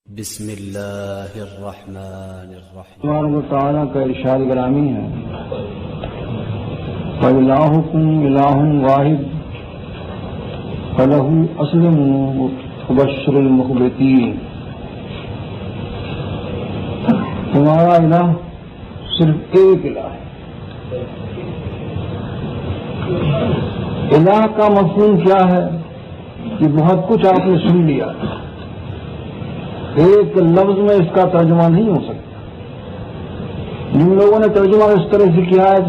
بسم اللہ الرحمن الرحیم۔ تبارک و تعالیٰ کا ارشاد گرامی ہے فَإِلَٰهُكُمْ إِلَٰهٌ وَاحِدٌ فَلَهُ أَسْلِمُوا وَبَشِّرِ الْمُخْبِتِينَ۔ تمہارا الہ صرف ایک الہ ہے۔ الہ کا مفہوم کیا ہے کہ بہت کچھ آپ نے سن لیا، ایک لفظ میں اس کا ترجمہ نہیں ہو سکتا۔ جن لوگوں نے ترجمہ اس طرح سے کیا ہے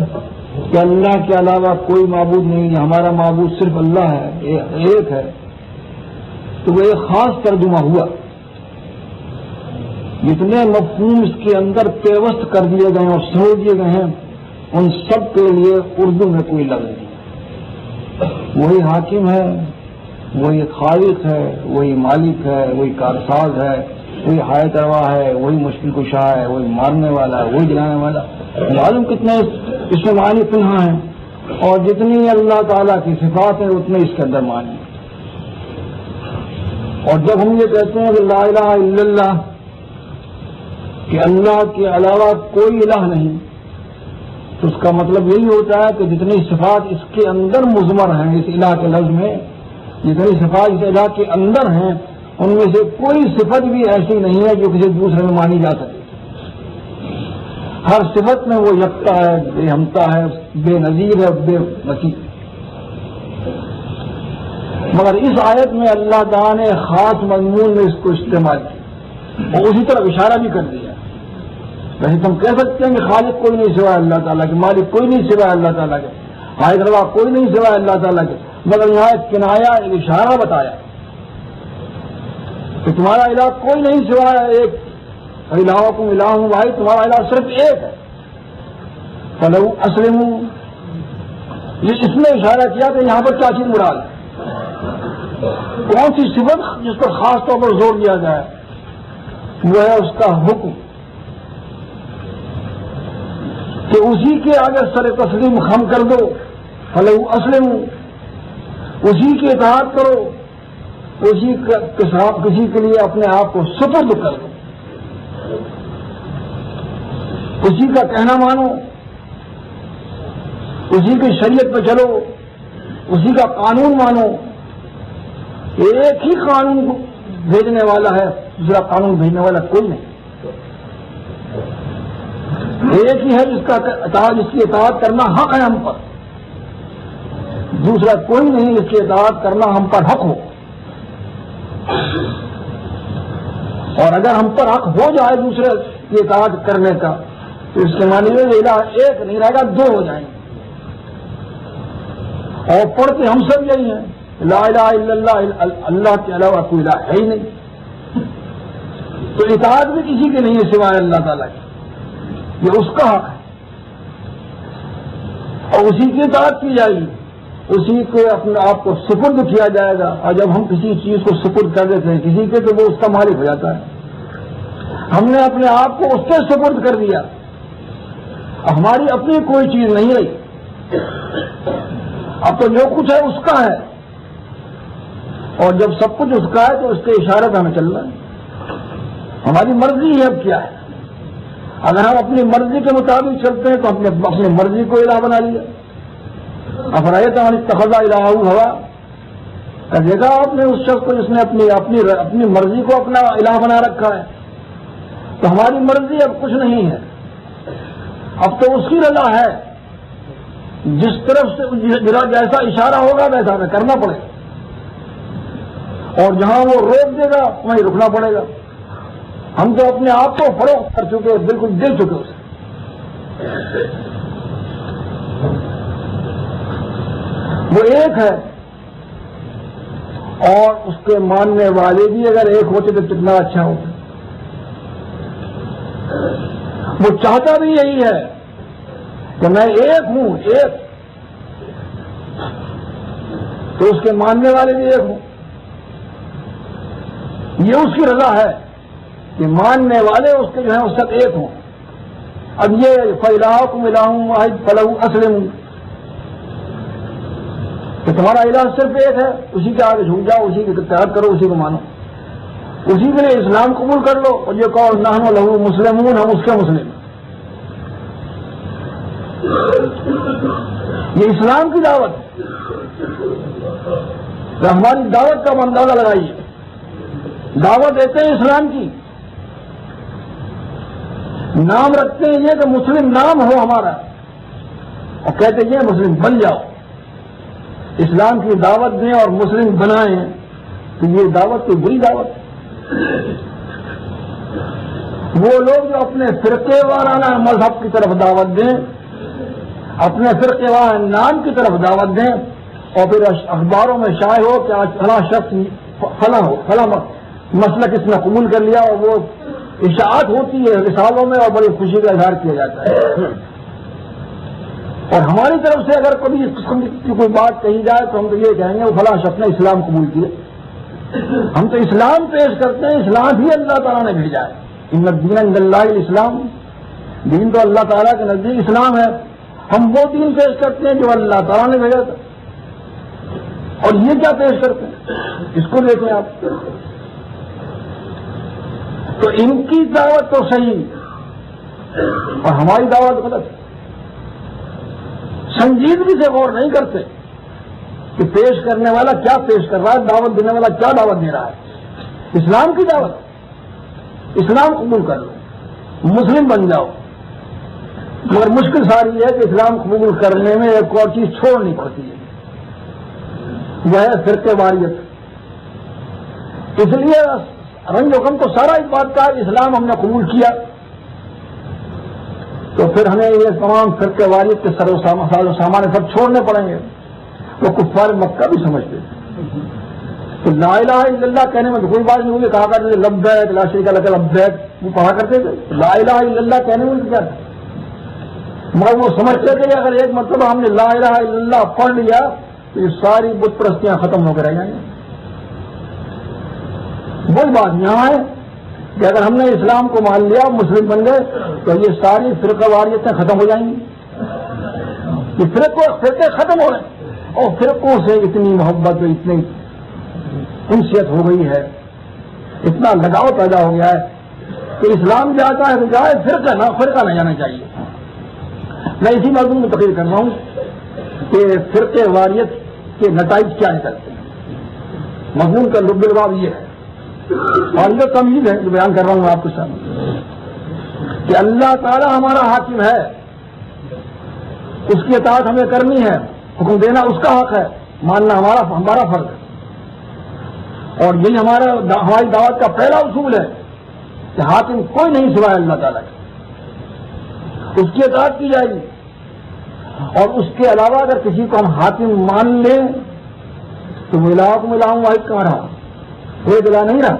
کہ اللہ کے علاوہ کوئی معبود نہیں، ہمارا معبود صرف اللہ ہے، ایک ہے، تو وہ ایک خاص ترجمہ ہوا۔ جتنے مفہوم اس کے اندر پیوست کر دیے گئے اور سمجھ دیے گئے ہیں، ان سب کے لیے اردو میں کوئی لفظ نہیں۔ وہی حاکم ہے، وہی خالق ہے، وہی مالک ہے، وہی کارساز ہے، وہی حایت روا ہے، وہی مشکل کشا ہے، وہی مارنے والا ہے، وہی جلانے والا۔ معلوم کتنے اس میں معنی پنہا ہیں، اور جتنی اللہ تعالیٰ کی صفات ہیں اتنے اس کے اندر معنی ہیں۔ اور جب ہم یہ کہتے ہیں کہ لا الہ الا اللہ، کہ اللہ کے علاوہ کوئی الہ نہیں، تو اس کا مطلب یہی ہوتا ہے کہ جتنی صفات اس کے اندر مضمر ہیں، اس الہ کے لفظ میں جتنی صفات اس الہ کے اندر ہیں، ان میں سے کوئی صفت بھی ایسی نہیں ہے جو کسی دوسرے میں مانی جا سکے۔ ہر صفت میں وہ یکتا ہے، بے ہمتا ہے، بے نظیر ہے، بے مثیل۔ مگر اس آیت میں اللہ تعالیٰ نے خاص مضمون میں اس کو استعمال کیا اور اسی طرح اشارہ بھی کر دیا۔ ویسے تم کہہ سکتے ہیں کہ خالق کوئی نہیں سوائے اللہ تعالیٰ کے، مالک کوئی نہیں سوائے اللہ تعالیٰ کے، حایت روا کوئی نہیں سوائے اللہ تعالیٰ کے، مگر یہاں ایک کنایا، ایک اشارہ بتایا کہ تمہارا الہ کوئی نہیں سوائے ایک، الہکم الہ واحد، تمہارا الہ صرف ایک ہے۔ فَلَهُ أَسْلِمُوا، اس میں اشارہ کیا کہ یہاں پر کیا چیز مراد ہے، کون سی صفت جس پر خاص طور پر زور دیا جائے، وہ ہے اس کا حکم کہ اسی کے آگے سر تسلیم خم کر دو۔ فَلَهُ أَسْلِمُوا، اسی کی اطاعت کرو، اسی کسی کے لیے اپنے آپ کو سپرد کر دو، اسی کا کہنا مانو، اسی کی شریعت پہ چلو، اسی کا قانون مانو۔ ایک ہی قانون بھیجنے والا ہے، دوسرا قانون بھیجنے والا کوئی نہیں۔ ایک ہی ہے جس کی اطاعت کرنا حق ہے ہم پر، دوسرا کوئی نہیں جس کی اطاعت کرنا ہم پر حق ہو۔ اور اگر ہم پر حق ہو جائے دوسرے کی اطاعت کرنے کا، تو اس کے معنی میں الہ ایک نہیں رہے گا، دو ہو جائیں گے۔ اور پڑھتے ہم سب یہی ہیں، لا الہ الا اللہ، اللہ کے علاوہ کوئی الہ ہے ہی نہیں، تو اطاعت بھی کسی کی نہیں ہے سوائے اللہ تعالیٰ کی، یہ اس کا حق ہے اور اسی کی اطاعت کی جائے گی، اسی کو اپنے آپ کو سپرد کیا جائے گا۔ اور جب ہم کسی چیز کو سپرد کر دیتے ہیں کسی کے، تو وہ اس کا مالک ہو جاتا ہے۔ ہم نے اپنے آپ کو اس کے سپرد کر دیا، ہماری اپنی کوئی چیز نہیں رہی، اب تو جو کچھ ہے اس کا ہے، اور جب سب کچھ اس کا ہے تو اس کے اشارے پہ ہمیں چلنا ہے۔ ہماری مرضی ہے اب کیا ہے، اگر ہم اپنی مرضی کے مطابق چلتے ہیں تو ہم نے اپنی مرضی کو الہ بنا لیا۔ افرائیت من اتخذ الہہ ہوا، دیکھا آپ نے اس شخص کو جس نے اپنی مرضی کو اپنا الہ بنا رکھا ہے۔ تو ہماری مرضی اب کچھ نہیں ہے، اب تو اس کی رضا ہے، جس طرف سے جیسا اشارہ ہوگا ویسا ہمیں کرنا پڑے گا، اور جہاں وہ روک دے گا وہیں رکنا پڑے گا۔ ہم تو اپنے آپ کو فروخت کر چکے، بالکل دے چکے اسے۔ وہ ایک ہے، اور اس کے ماننے والے بھی اگر ایک ہوتے تو کتنا اچھا ہوتا۔ وہ چاہتا بھی یہی ہے کہ میں ایک ہوں، ایک، تو اس کے ماننے والے بھی ایک ہوں۔ یہ اس کی رضا ہے کہ ماننے والے اس کے جو ہیں اس سب ایک ہوں۔ اب یہ فَإِلَٰهُكُمْ إِلَٰهٌ وَاحِدٌ فَلَهُ أَسْلِمُوا، کہ تمہارا الہ صرف ایک ہے، اسی کے آگے جھک جاؤ، اسی کی اطاعت کرو، اسی کو مانو۔ اسی کے لیے اسلام قبول کر لو اور یہ کہو نحن لہو مسلمون، ہم اس کے مسلم ہیں۔ یہ اسلام کی دعوت ہے۔ تو ہماری دعوت کا اندازہ لگائیے، دعوت دیتے ہیں اسلام کی، نام رکھتے ہیں یہ کہ مسلم نام ہو ہمارا، اور کہتے ہیں مسلم بن جاؤ۔ اسلام کی دعوت دیں اور مسلم بنائیں تو یہ دعوت کوئی بری دعوت ہے۔ وہ لوگ جو اپنے فرقے وارانہ مذہب کی طرف دعوت دیں، اپنے فرقے وارانہ نام کی طرف دعوت دیں، اور پھر اخباروں میں شائع ہو کہ آج فلاں شخص فلاں مسلک اس نے قبول کر لیا، اور وہ اشاعت ہوتی ہے رسالوں میں اور بڑی خوشی کا اظہار کیا جاتا ہے۔ اور ہماری طرف سے اگر کبھی اس قسم کی کوئی بات کہی جائے تو ہم تو یہ کہیں گے وہ فلاں شخص نے اسلام قبول کیا۔ ہم تو اسلام پیش کرتے ہیں، اسلام ہی اللہ تعالیٰ نے بھیجا ہے۔ ان الدین عند اللہ الاسلام، دین تو اللہ تعالیٰ کے نزدیک اسلام ہے۔ ہم وہ دین پیش کرتے ہیں جو اللہ تعالیٰ نے بھیجا تھا، اور یہ کیا پیش کرتے ہیں اس کو دیکھیں آپ۔ تو ان کی دعوت تو صحیح اور ہماری دعوت غلط، سنجیدگی سے غور نہیں کرتے کہ پیش کرنے والا کیا پیش کر رہا ہے، دعوت دینے والا کیا دعوت دے رہا ہے۔ اسلام کی دعوت، اسلام قبول کر لو، مسلم بن جاؤ، مگر مشکل ساری ہے کہ اسلام قبول کرنے میں ایک اور چیز چھوڑنی پڑتی ہے، وہ ہے فرقے واریت۔ اس لیے رنگ و غم تو سارا اس بات کا ہے، اسلام ہم نے قبول کیا تو پھر ہمیں یہ تمام فرقے واریت کے سر و سامان سب چھوڑنے پڑیں گے۔ وہ کفار مکہ بھی سمجھتے تھے تو لا الہ الا اللہ کہنے میں تو کوئی بات نہیں ہوئی، کہا کرتے تھے لبیک لا شریک لک لبیک، وہ کہا کرتے تھے لا الہ الا اللہ کہنے میں کیا تھا، مگر وہ سمجھتے تھے کہ اگر ایک مرتبہ ہم نے لا الہ الا اللہ پڑھ لیا تو یہ ساری بت پرستیاں ختم ہو کے رہ جائیں گے۔ وہی بات یہاں ہے کہ اگر ہم نے اسلام کو مان لیا، مسلم بن گئے، تو یہ ساری فرقہ واریتیں ختم ہو جائیں گی۔ یہ فرقے ختم ہو رہے ہیں، اور فرقوں سے اتنی محبت، اتنی انسیت ہو گئی ہے، اتنا لگاؤ پیدا ہو گیا ہے کہ اسلام جاتا ہے تو جائے، فرقہ نہ جانا چاہیے۔ میں اسی موضوع میں تقریر کر رہا ہوں کہ فرقے واریت کے نتائج کیا نکلتے ہیں۔ مضمون کا لب لباب یہ ہے، اور یہ تمہید ہے جو بیان کر رہا ہوں آپ کے سامنے، کہ اللہ تعالی ہمارا حاکم ہے، اس کی اطاعت ہمیں کرنی ہے، حکم دینا اس کا حق ہے، ماننا ہمارا فرض ہے، اور یہی ہماری دعوت کا پہلا اصول ہے کہ حاکم کوئی نہیں سوائے اللہ تعالیٰ کے، اس کی اطاعت کی جائے گی۔ اور اس کے علاوہ اگر کسی کو ہم حاکم مان لیں تو وہ الہ کو الہ واحد کہاں رہا، ایک الہ نہیں رہا۔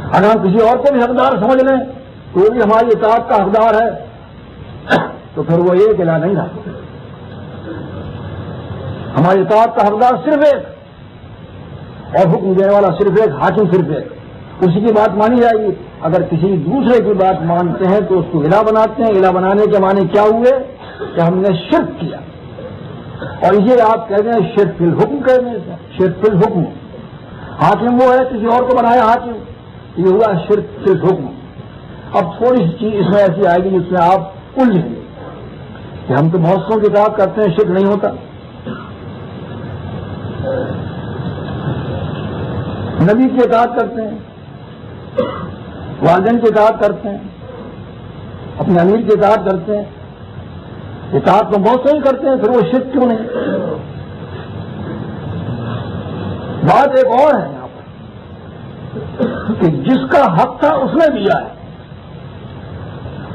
اگر ہم کسی اور کو بھی حقدار سمجھ لیں تو وہ بھی ہماری اطاعت کا حقدار ہے تو پھر وہ ایک الہ نہیں رہا۔ ہماری اطاعت کا حقدار صرف ایک، اور حکم دینے والا صرف ایک، حاکم صرف ایک، اسی کی بات مانی جائے گی۔ اگر کسی دوسرے کی بات مانتے ہیں تو اس کو الہ بناتے ہیں۔ الہ بنانے کے معنی کیا ہوئے کہ ہم نے شرک کیا، اور یہ آپ کہتے ہیں شرک فی الحکم، کہتے ہیں شرک فی الحکم۔ حاکم وہ ہے کسی اور کو بنایا حاکم، یہ ہوا شرک فی الحکم۔ اب تھوڑی سی چیز اس میں ایسی آئے گی جس میں آپ الجھیں گے کہ ہم تو بہت سو کی اطاعت کرتے ہیں، شرک نہیں ہوتا۔ نبی کی اطاعت کرتے ہیں، والدین کی اطاعت کرتے ہیں، اپنے امیر کی اطاعت کرتے ہیں، اطاعت تو بہت صحیح کرتے ہیں، پھر وہ شرک کیوں نہیں؟ بات ایک اور ہے یہاں پر کہ جس کا حق تھا اس نے دیا ہے،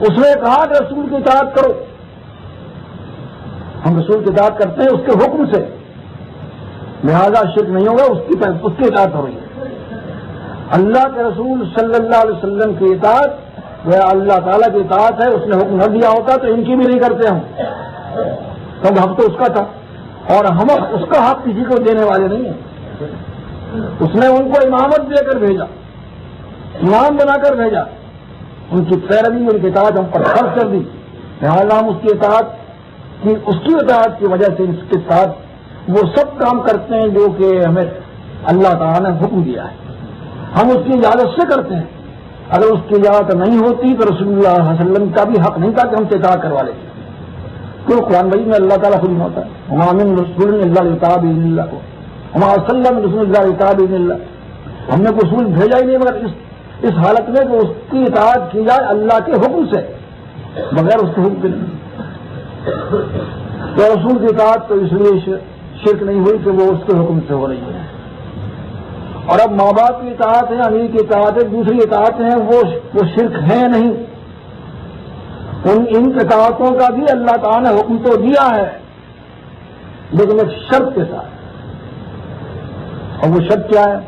اس نے کہا کہ رسول کی اطاعت کرو، ہم رسول کی اطاعت کرتے ہیں اس کے حکم سے، لہذا شرک نہیں ہوگا، اس کی اطاعت ہو رہی ہے۔ اللہ کے رسول صلی اللہ علیہ وسلم کی اطاعت وہ اللہ تعالیٰ کی اطاعت ہے، اس نے حکم نہ دیا ہوتا تو ان کی بھی نہیں کرتے ہم، تب حق تو اس کا تھا، اور ہم اس کا حق کسی کو دینے والے نہیں ہیں۔ اس نے ان کو امامت دے کر بھیجا، امام بنا کر بھیجا، ان کی پیروی، ان کی اطاعت ہم پر فرض کر دی، لہٰذا ہم اس کی اطاعت کی وجہ سے اس کے ساتھ وہ سب کام کرتے ہیں جو کہ ہمیں اللہ تعالیٰ نے حکم دیا ہے، ہم اس کی اجازت سے کرتے ہیں. اگر اس کی اجازت نہیں ہوتی تو رسول اللہ صلی اللہ علیہ وسلم کا بھی حق نہیں تھا کہ ہم سے اطاعت کروا لیتے. تو قرآن مجید میں اللہ تعالیٰ خود نہیں ہوتا ہے، وما من رسول الا یطاع باذن اللہ، وما ارسلنا من رسول الا یطاع باذن اللہ. ہم نے کوئی رسول بھیجا ہی نہیں مگر اس حالت میں کہ اس کی اطاعت کی جائے اللہ کے حکم سے، بغیر اس کے حکم کے نہیں. تو رسول کی اطاعت تو اس لیے شرک نہیں ہوئی کہ وہ اس کے حکم سے ہو رہی ہے. اور اب ماں باپ کی اطاعت ہے، امیر کی اطاعت ہے، دوسری اطاعت ہیں، وہ شرک ہیں نہیں. ان اطاعتوں کا بھی اللہ تعالیٰ نے حکم تو دیا ہے لیکن ایک شرط کے ساتھ. اور وہ شرط کیا ہے؟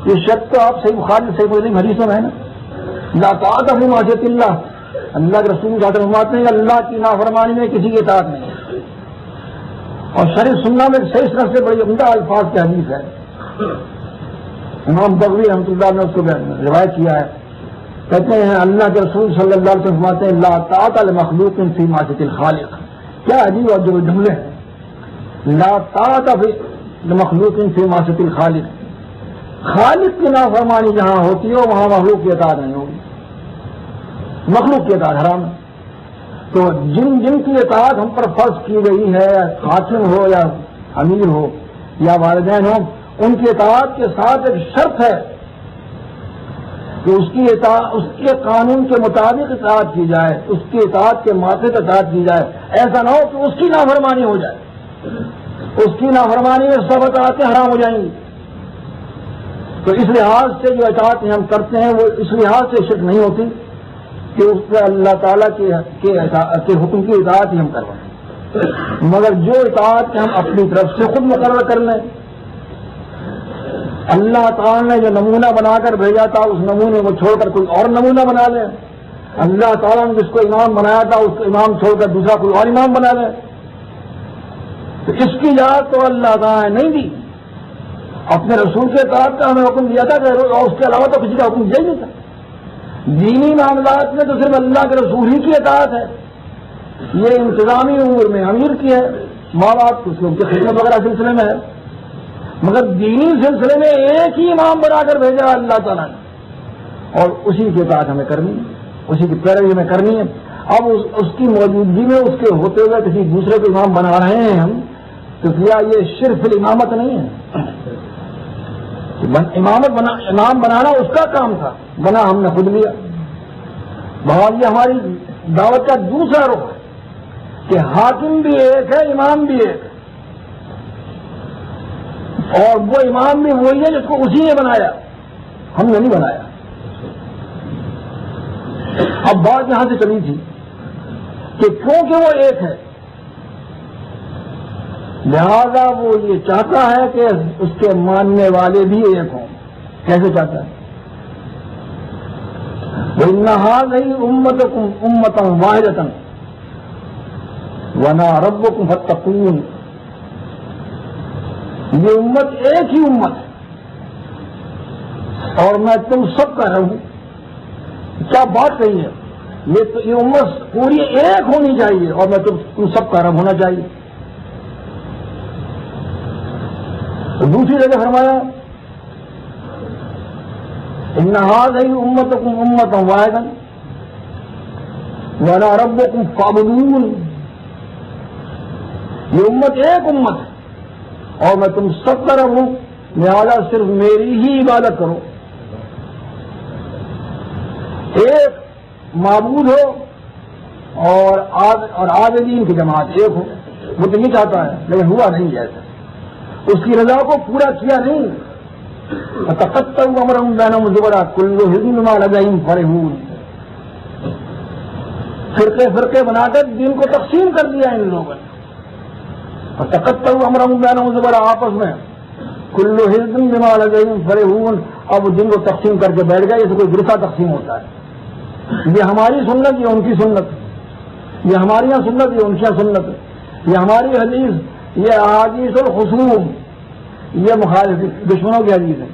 یہ شرط تو آپ صحیح بخاری صحیح مسلم حدیثوں میں ہے نا، لا طاعت فی معصیۃ اللہ. اللہ کے رسول صلی اللہ علیہ وسلم ہیں اللہ کی نافرمانی میں کسی کی اطاعت نہیں ہے. اور شریف سننا میں صحیح صنعت سے بڑی عمدہ الفاظ کی حدیث ہے، امام بغوی رحمۃ اللہ نے اس کو روایت کیا ہے. کہتے ہیں اللہ کے رسول صلی اللہ علیہ وسلم فرماتے ہیں لا طاعت لمخلوق فی معصیۃ الخالق. کیا عجیب اور جو جملے ہیں، لا طاعت لمخلوق فی معصیۃ الخالق. خالق کی نافرمانی جہاں ہوتی ہے وہاں مخلوق کی اطاعت نہیں ہوگی، مخلوق کی اطاعت حرام ہے. تو جن کی اطاعت ہم پر فرض کی گئی ہے، حاکم ہو یا امیر ہو یا والدین ہو، ان کی اطاعت کے ساتھ ایک شرط ہے کہ اس کے قانون کے مطابق اطاعت کی جائے، اس کی اطاعت کے ماتحت اطاعت کی جائے. ایسا نہ ہو کہ اس کی نافرمانی ہو جائے، اس کی نافرمانی میں سب اطاعتیں حرام ہو جائیں گی. تو اس لحاظ سے جو اطاعتیں ہم کرتے ہیں وہ اس لحاظ سے شرک نہیں ہوتی کہ اس سے اللہ تعالیٰ کے حکم کی اطاعت ہی ہم کروائیں. مگر جو اطاعت ہم اپنی طرف سے خود مقرر کر لیں، اللہ تعالیٰ نے جو نمونہ بنا کر بھیجا تھا اس نمونے کو چھوڑ کر کوئی اور نمونہ بنا لیں، اللہ تعالیٰ نے جس کو امام بنایا تھا اس کو امام چھوڑ کر دوسرا کوئی اور امام بنا لیں، تو اس کی اجازت تو اللہ تعالیٰ نے نہیں دی. اپنے رسول کے اطاعت کا ہمیں حکم دیا تھا کہ اور اس کے علاوہ تو کسی کا حکم دیا ہی نہیں تھا. دینی معاملات میں تو صرف اللہ کے رسول ہی کی اطاعت ہے. یہ انتظامی امور میں امیر کی ہے، ماں باپ کی ان کی خدمت وغیرہ سلسلے میں ہے، مگر دینی سلسلے میں ایک ہی امام بنا کر بھیجا اللہ تعالیٰ نے، اور اسی کی اطاعت ہمیں کرنی ہے، اسی کی پیروی ہمیں کرنی ہے. اب اس کی موجودگی میں اس کے ہوتے ہوئے کسی دوسرے کو امام بنا رہے ہیں ہم، تو کیا یہ صرف امامت نہیں ہے؟ امام بنانا اس کا کام تھا، بنا ہم نے خود لیا. بہت یہ ہماری دعوت کا دوسرا رخ ہے کہ حاکم بھی ایک ہے، امام بھی ایک ہے، اور وہ امام بھی وہی ہے جس کو اسی نے بنایا، ہم نے نہیں بنایا. اب بات یہاں سے چلی تھی کہ کیونکہ وہ ایک ہے لہذا وہ یہ چاہتا ہے کہ اس کے ماننے والے بھی ایک ہوں. کیسے چاہتا ہے؟ وَإِنَّ هَٰذِهِ أُمَّتُكُمْ أُمَّةً وَاحِدَةً وَأَنَا رَبُّكُمْ فَاتَّقُونِ. یہ امت ایک ہی امت ہے اور میں تم سب کا رب ہوں. کیا بات کہی ہے؟ یہ امت پوری ایک ہونی چاہیے اور میں تم سب کا رب ہونا چاہیے. دوسری جگہ فرمایا ان هذه امتكم امة واحدة وانا ربكم فاعبدون. یہ امت ایک امت ہے اور میں تم سب کا رب ہوں، لہذا صرف میری ہی عبادت کرو. ایک معبود ہو اور عابدین کی جماعت ایک ہو. وہ تو یہ چاہتا ہے لیکن ہوا نہیں ایسا، اس کی رضا کو پورا کیا نہیں. تقطعوا امرهم بينهم زبرا كل حزب بما لديهم فرحون. فرقے بنا کر دین کو تقسیم کر دیا ان لوگوں نے. اور تقطعوا امرهم بينهم زبرا، آپس میں كل حزب بما لديهم فرحون. اب دین کو تقسیم کر کے بیٹھ گئے، جیسے کوئی گرفا تقسیم ہوتا ہے. یہ ہماری سنت، یہ ان کی سنت، یہ ہماری یہاں سنت، یہ ان کی یہاں سنت، یہ ہماری حدیث، یہ احادیث الخصوم، یہ مخالف دشمنوں کی حدیث ہے.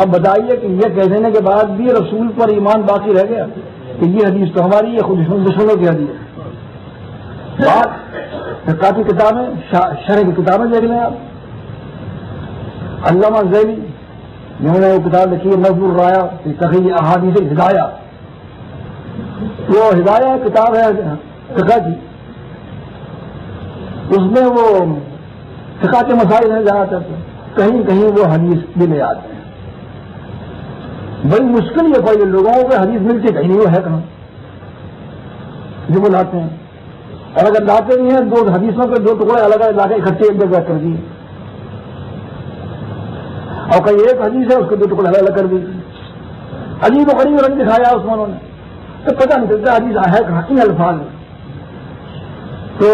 اب بتائیے کہ یہ کہہ دینے کے بعد بھی رسول پر ایمان باقی رہ گیا کہ یہ حدیث تو ہماری، یہ خود دشمنوں کی حدیث ہے. بات کافی کتابیں، شرح کی کتابیں دیکھ لیں آپ. علامہ ذیلی جنہوں نے وہ کتاب لکھی ہے نظم الرایا فی تخریج احادیث الہدایہ، وہ ہدایہ کتاب ہے فقہ کی، اس میں وہ فقہ کے مسائل ہیں جہاں تک کہیں کہیں وہ حدیث بھی لے آتے ہیں. بڑی مشکل یہ پڑی لوگوں کو حدیث ملتی کہیں نہیں، وہ ہے کہاں جو وہ لاتے ہیں، اور اگر لاتے نہیں ہیں 2 حدیثوں کے 2 ٹکڑے الگ الگ لا کے اکٹھے ایک جگہ کر دیے، اور کہیں ایک حدیث ہے اس کے 2 ٹکڑے الگ الگ کر دیے، عجیب و غریب رنگ دکھایا اس میں انہوں نے، تو پتہ نہیں چلتا حدیث ہے کہاں ان الفاظ میں. تو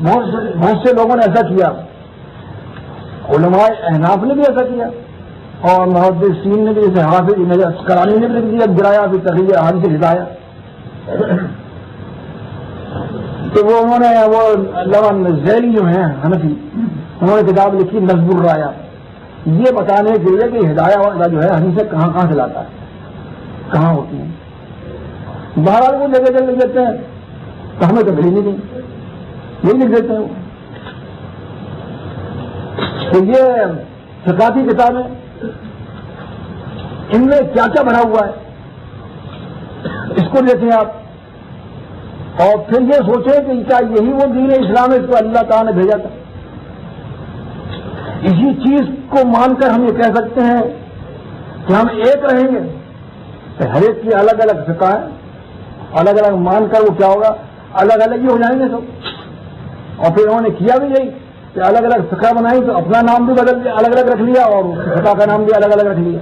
بہت سے لوگوں نے ایسا کیا، علماء احناف نے بھی ایسا کیا، اور محدثین نے بھی، جیسے حافظ اسقلانی نے بھی لکھ دیا گرایا فی تخریج احادیث الہدایہ. تو وہ انہوں نے وہ علامہ ذیلی جو ہیں حنفی، انہوں نے کتاب لکھی نظم الرایا، یہ بتانے کے لیے کہ ہدایہ والا جو ہے حدیث کہاں کہاں سے لاتا ہے، کہاں ہوتی ہیں. بہرحال وہ جگہ جگہ لکھ دیتے ہیں تو ہمیں تو ملی نہیں گئی، یہی لکھ دیتے ہیں. تو یہ ثقافتی کتابیں، ان میں کیا کیا بنا ہوا ہے اس کو دیکھیں آپ، اور پھر یہ سوچیں کہ کیا یہی وہ دین اسلام ہے اس کو اللہ تعالیٰ نے بھیجا تھا. اسی چیز کو مان کر ہم یہ کہہ سکتے ہیں کہ ہم ایک رہیں گے. ہر ایک کی الگ الگ فقہ ہے، الگ الگ مان کر وہ کیا ہوگا، الگ الگ ہی ہو جائیں گے سب. اور پھر انہوں نے کیا بھی یہی کہ الگ الگ فقہ بنائی، تو اپنا نام بھی بدل دیا، الگ الگ رکھ لیا، اور فقہ کا نام بھی الگ الگ رکھ لیا،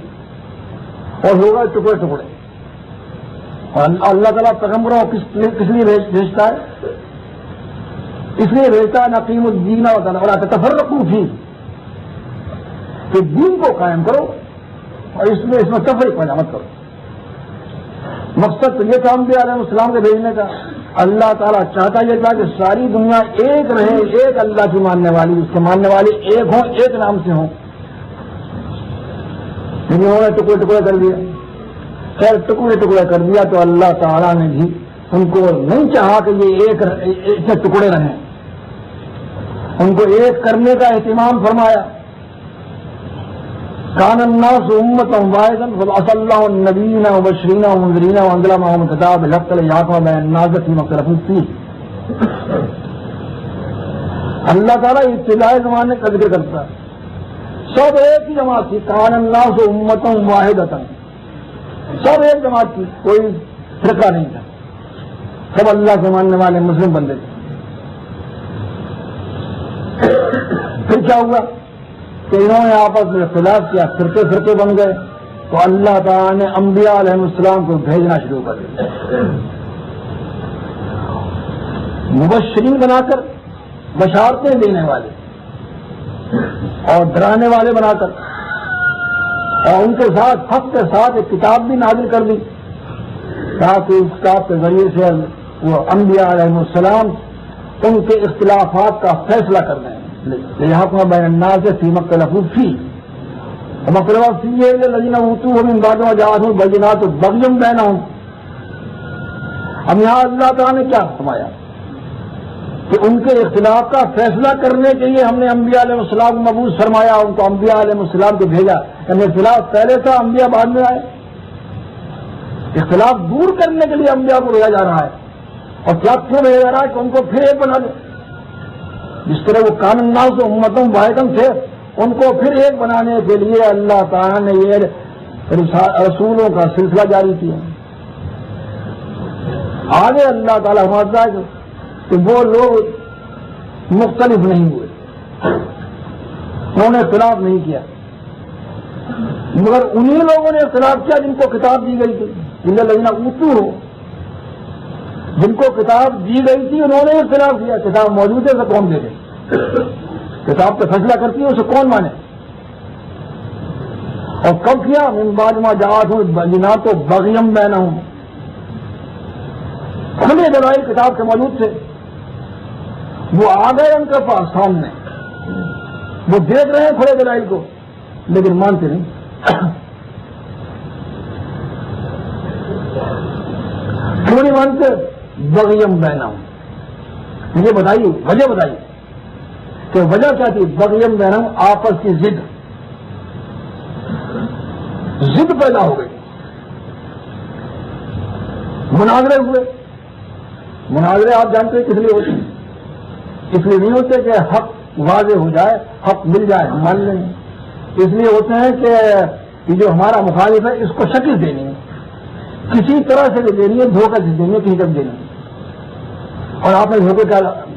اور ہوگا ٹکڑے ٹکڑے. اور اللہ تعالیٰ پیغمبروں کو کس لیے بھیجتا ہے؟ اس لیے بھیجتا ہے نقیم الدین ولا تفرقوا فیہ، کہ دین کو قائم کرو اور اس میں تفریق پیدا مت کرو. مقصد تو یہ تھا انبیاء علیہ السلام کے بھیجنے کا. اللہ تعالیٰ چاہتا یہ تھا کہ ساری دنیا ایک رہے، ایک اللہ کی ماننے والی، اس کے ماننے والے ایک ہوں، ایک نام سے ہوں. لیکن انہوں نے ٹکڑے ٹکڑے کر دیا. خیر ٹکڑے ٹکڑے کر دیا تو اللہ تعالیٰ نے بھی ان کو نہیں چاہا کہ یہ ایک ٹکڑے رہیں، ان کو ایک کرنے کا اہتمام فرمایا. کان الناس امة واحدة فبعث الله النبيين مبشرين ومنذرين وانزل معهم الكتاب بالحق ليحكم بين الناس فيما اختلفوا فيه. اللہ تعالیٰ ابتدائی زمانے کا ذکر کرتا ہے، سب ایک ہی جماعت تھی. کان الناس امة واحدة، سب ایک جماعت تھی، کوئی فرقہ نہیں تھا، سب اللہ سے ماننے والے مسلم بندے تھے. پھر کیا ہوا کہ انہوں نے آپس میں اختلاف کیا، فرقے فرقے بن گئے، تو اللہ تعالیٰ نے انبیاء علیہ السلام کو بھیجنا شروع کر دیا، مبشرین بنا کر، بشارتیں دینے والے اور ڈرانے والے بنا کر، اور ان کے ساتھ حق کے ساتھ ایک کتاب بھی نازل کر دی تاکہ اس کتاب کے ذریعے سے وہ انبیاء علیہ السلام ان کے اختلافات کا فیصلہ کر دیں. ليحكم بين الناس فيما اختلفوا فيه وما اختلف فيه إلا الذين أوتوه من بعد ما جاءتهم البينات بغيا بينهم. ہم یہاں اللہ تعالیٰ نے کیا فرمایا کہ ان کے اختلاف کا فیصلہ کرنے کے لیے ہم نے انبیاء علیہ السلام کو مبعوث فرمایا، ان کو انبیاء علیہ السلام کو بھیجا. یعنی اختلاف پہلے تھا، انبیاء بعد میں آئے. اختلاف دور کرنے کے لیے انبیاء کو بھیجا جا رہا ہے. اور کیا کیوں بھیجا جا رہا ہے کہ ان کو پھر ایک بنا دے. جس طرح وہ کان الناس امة واحدة تھے، ان کو پھر ایک بنانے کے لیے اللہ تعالیٰ نے یہ رسولوں کا سلسلہ جاری کیا. آگے اللہ تعالیٰ فرماتا ہے کہ وہ لوگ مختلف نہیں ہوئے، انہوں نے اختلاف نہیں کیا، مگر انہی لوگوں نے اختلاف کیا جن کو کتاب دی گئی تھی. الا الذین اوتوہ، جن کو کتاب دی گئی تھی انہوں نے اختلاف کیا. کتاب موجود ہے تو کون دے دے؟ کتاب تو فیصلہ کرتی ہے، اسے کون مانے؟ اور کب کیا؟ من بعد ما جاءتهم البینات بغیا بینہم، کھلے دلائل کتاب کے موجود تھے، وہ آ گئے ان کے پاس سامنے، وہ دیکھ رہے ہیں کھلے دلائل کو لیکن مانتے نہیں. کیوں نہیں مانتے؟ بغیم بینہم. یہ بتائیے، وجہ بتائیے کہ وجہ کیا تھی؟ بغیم بینہم، آپس کی ضد، ضد پیدا ہو گئی، مناظرے ہوئے۔ مناظرے آپ جانتے ہیں کس لیے ہوتے ہیں؟ اس لیے نہیں ہوتے کہ حق واضح ہو جائے، حق مل جائے ہم مان لیں، اس لیے ہوتے ہیں کہ یہ جو ہمارا مخالف ہے اس کو شکل دینی ہے، کسی طرح سے بھی دینی ہے، دھوکہ سے دینی ہے، کسی طرح دینی ہے۔ اور آپ نے دھوکے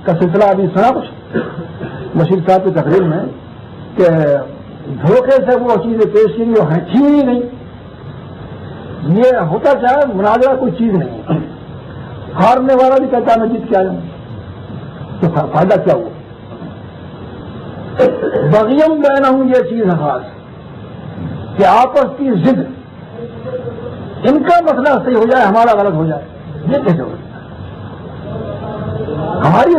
کا سلسلہ ابھی سنا کچھ بشیر صاحب کی تقریر میں کہ دھوکے سے وہ چیزیں پیش کی جو ہیں تھی ہی نہیں۔ یہ ہوتا کیا ہے، مناظرہ کوئی چیز نہیں ہے، ہارنے والا بھی کہتا ہے میں جیت کے آیا ہوں، تو فائدہ کیا ہوا؟ بغیم بینہم یہ چیز ہے خاص کہ آپس کی ضد، ان کا مسئلہ صحیح ہو جائے ہمارا غلط ہو جائے، یہ کیسے ہو؟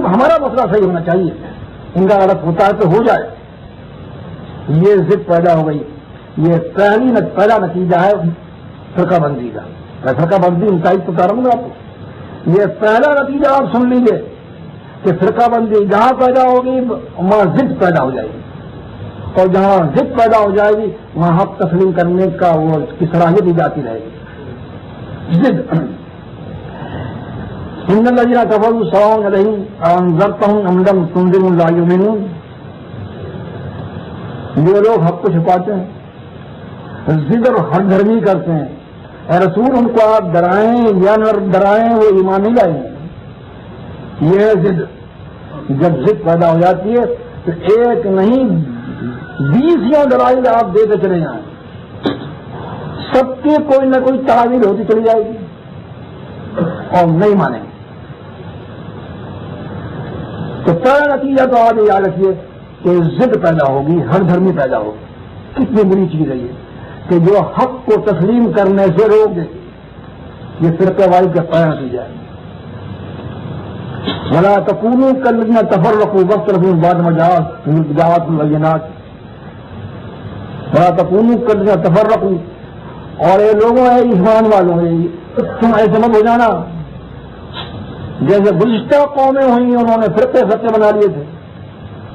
ہمارا مسئلہ صحیح ہونا چاہیے، ان کا غلط ہوتا ہے تو ہو جائے۔ یہ ضد پیدا ہو گئی، یہ پہلا نتیجہ ہے فرقہ بندی کا۔ میں فرقہ بندی انتہائی بتا رہا ہوں آپ کو، یہ پہلا نتیجہ آپ سن لیجیے کہ فرقہ بندی جہاں پیدا ہوگی وہاں ضد پیدا ہو جائے گی، اور جہاں ضد پیدا ہو جائے گی وہاں حق تسلیم کرنے کا وہ کی صلاحیت دی جاتی رہے گی۔ ضد ان الذین کفروا سواء علیہم انذرتہم ام لم تنذرہم لا یؤمنون، یہ لوگ حق کو چھپاتے ہیں، ضد اور ہر دھرمی کرتے ہیں، اے رسول ان کو آپ ڈرائیں یا نہ ڈرائیں وہ ایمان نہیں لائیں گے۔ یہ ضد، جب ضد پیدا ہو جاتی ہے تو ایک نہیں 20 یا دلائل آپ دے کے چلے جائیں، سب کی کوئی نہ کوئی تعویل ہوتی چلی جائے گی اور نہیں مانیں گے۔ تو پہلا نتیجہ تو آج یاد رکھیے کہ ضد پیدا ہوگی، ہر دھرمی پیدا ہوگی۔ کتنی بری چیز ہے یہ کہ جو حق کو تسلیم کرنے سے روک دے، یہ فرقہ واحد کا پہلا نتیجہ ہے۔ ولا تکونوا کالذین تفرقوا واختلفوا من بعد ما جاءتهم البینات، ولا تکونوا کالذین تفرقوا، اور اے لوگوں اے ایمان والوں تم ایسے مت ہو جانا جیسے گزشتہ قومیں ہوئی انہوں نے فرقے بنا لیے تھے،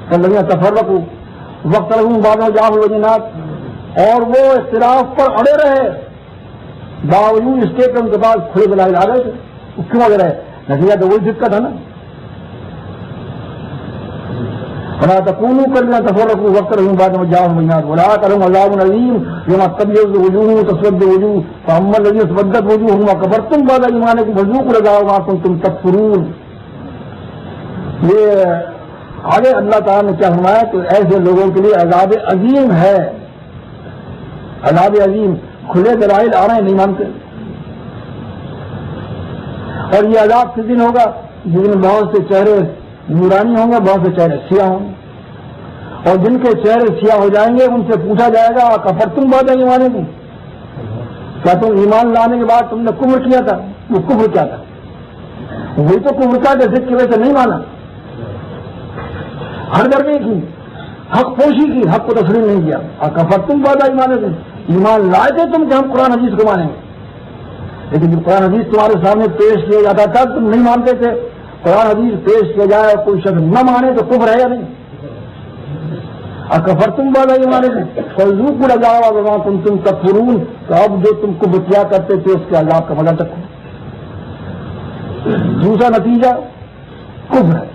کالذین تفرقوا واختلفوا من بعد ما جاءتهم البینات، اور وہ اختلاف پر اڑے رہے باوجود اس کے ان کے پاس کھلے دلائل آ گئے تھے، کیوں اڑے رہے؟ نتیجہ تو وہی دقت ہے نا۔ ولا تكونوا كالذين تفرقوا واختلفوا من بعد ما جاءهم البينات ولا لهم عذاب أليم يوم تبيض وجوه وتسود وجوه فأما الذين اسودت وجوههم وكفرتم بعد إيمانكم فذوقوا العذاب بما كنتم تكفرون۔ یہ آگے اللہ تعالیٰ نے کیا فرمایا کہ ایسے لوگوں کے لیے عذاب عظیم ہے، عذاب عظیم، کھلے دلائل آ رہے ہیں نہیں مانتے، اور یہ عذاب کس دن ہوگا؟ جس دن بہت سے چہرے نورانی ہوں گے، بہت سے چہرے سیاہ ہوں گے، اور جن کے چہرے سیاہ ہو جائیں گے ان سے پوچھا جائے گا کفرتم بعد ایمانکم، کیا تم ایمان لانے کے بعد تم نے کفر کیا تھا؟ وہ کفر کیا تھا؟ وہی تو کفر کا کہ ضد کی وجہ سے نہیں مانا، ہر درمی کی، حق پوشی کی، حق کو تسلیم نہیں کیا، کفرتم بعد ایمانکم، ایمان لائے تھے تم کہ ہم قرآن حدیث کو مانیں گے، لیکن جب قرآن حدیث تمہارے سامنے پیش کیا جاتا تھا تم نہیں مانتے تھے۔ قرآن حدیث پیش کیا جائے اور کوئی شخص نہ مانے تو کفر ہے یا نہیں؟ اکفرتم بعد ایمانکم فذوقوا العذاب بما کنتم تکفرون، تو اب جو تم کفر کیا کرتے تھے اس کے عذاب کا مزہ چکھو۔ دوسرا نتیجہ کفر ہے،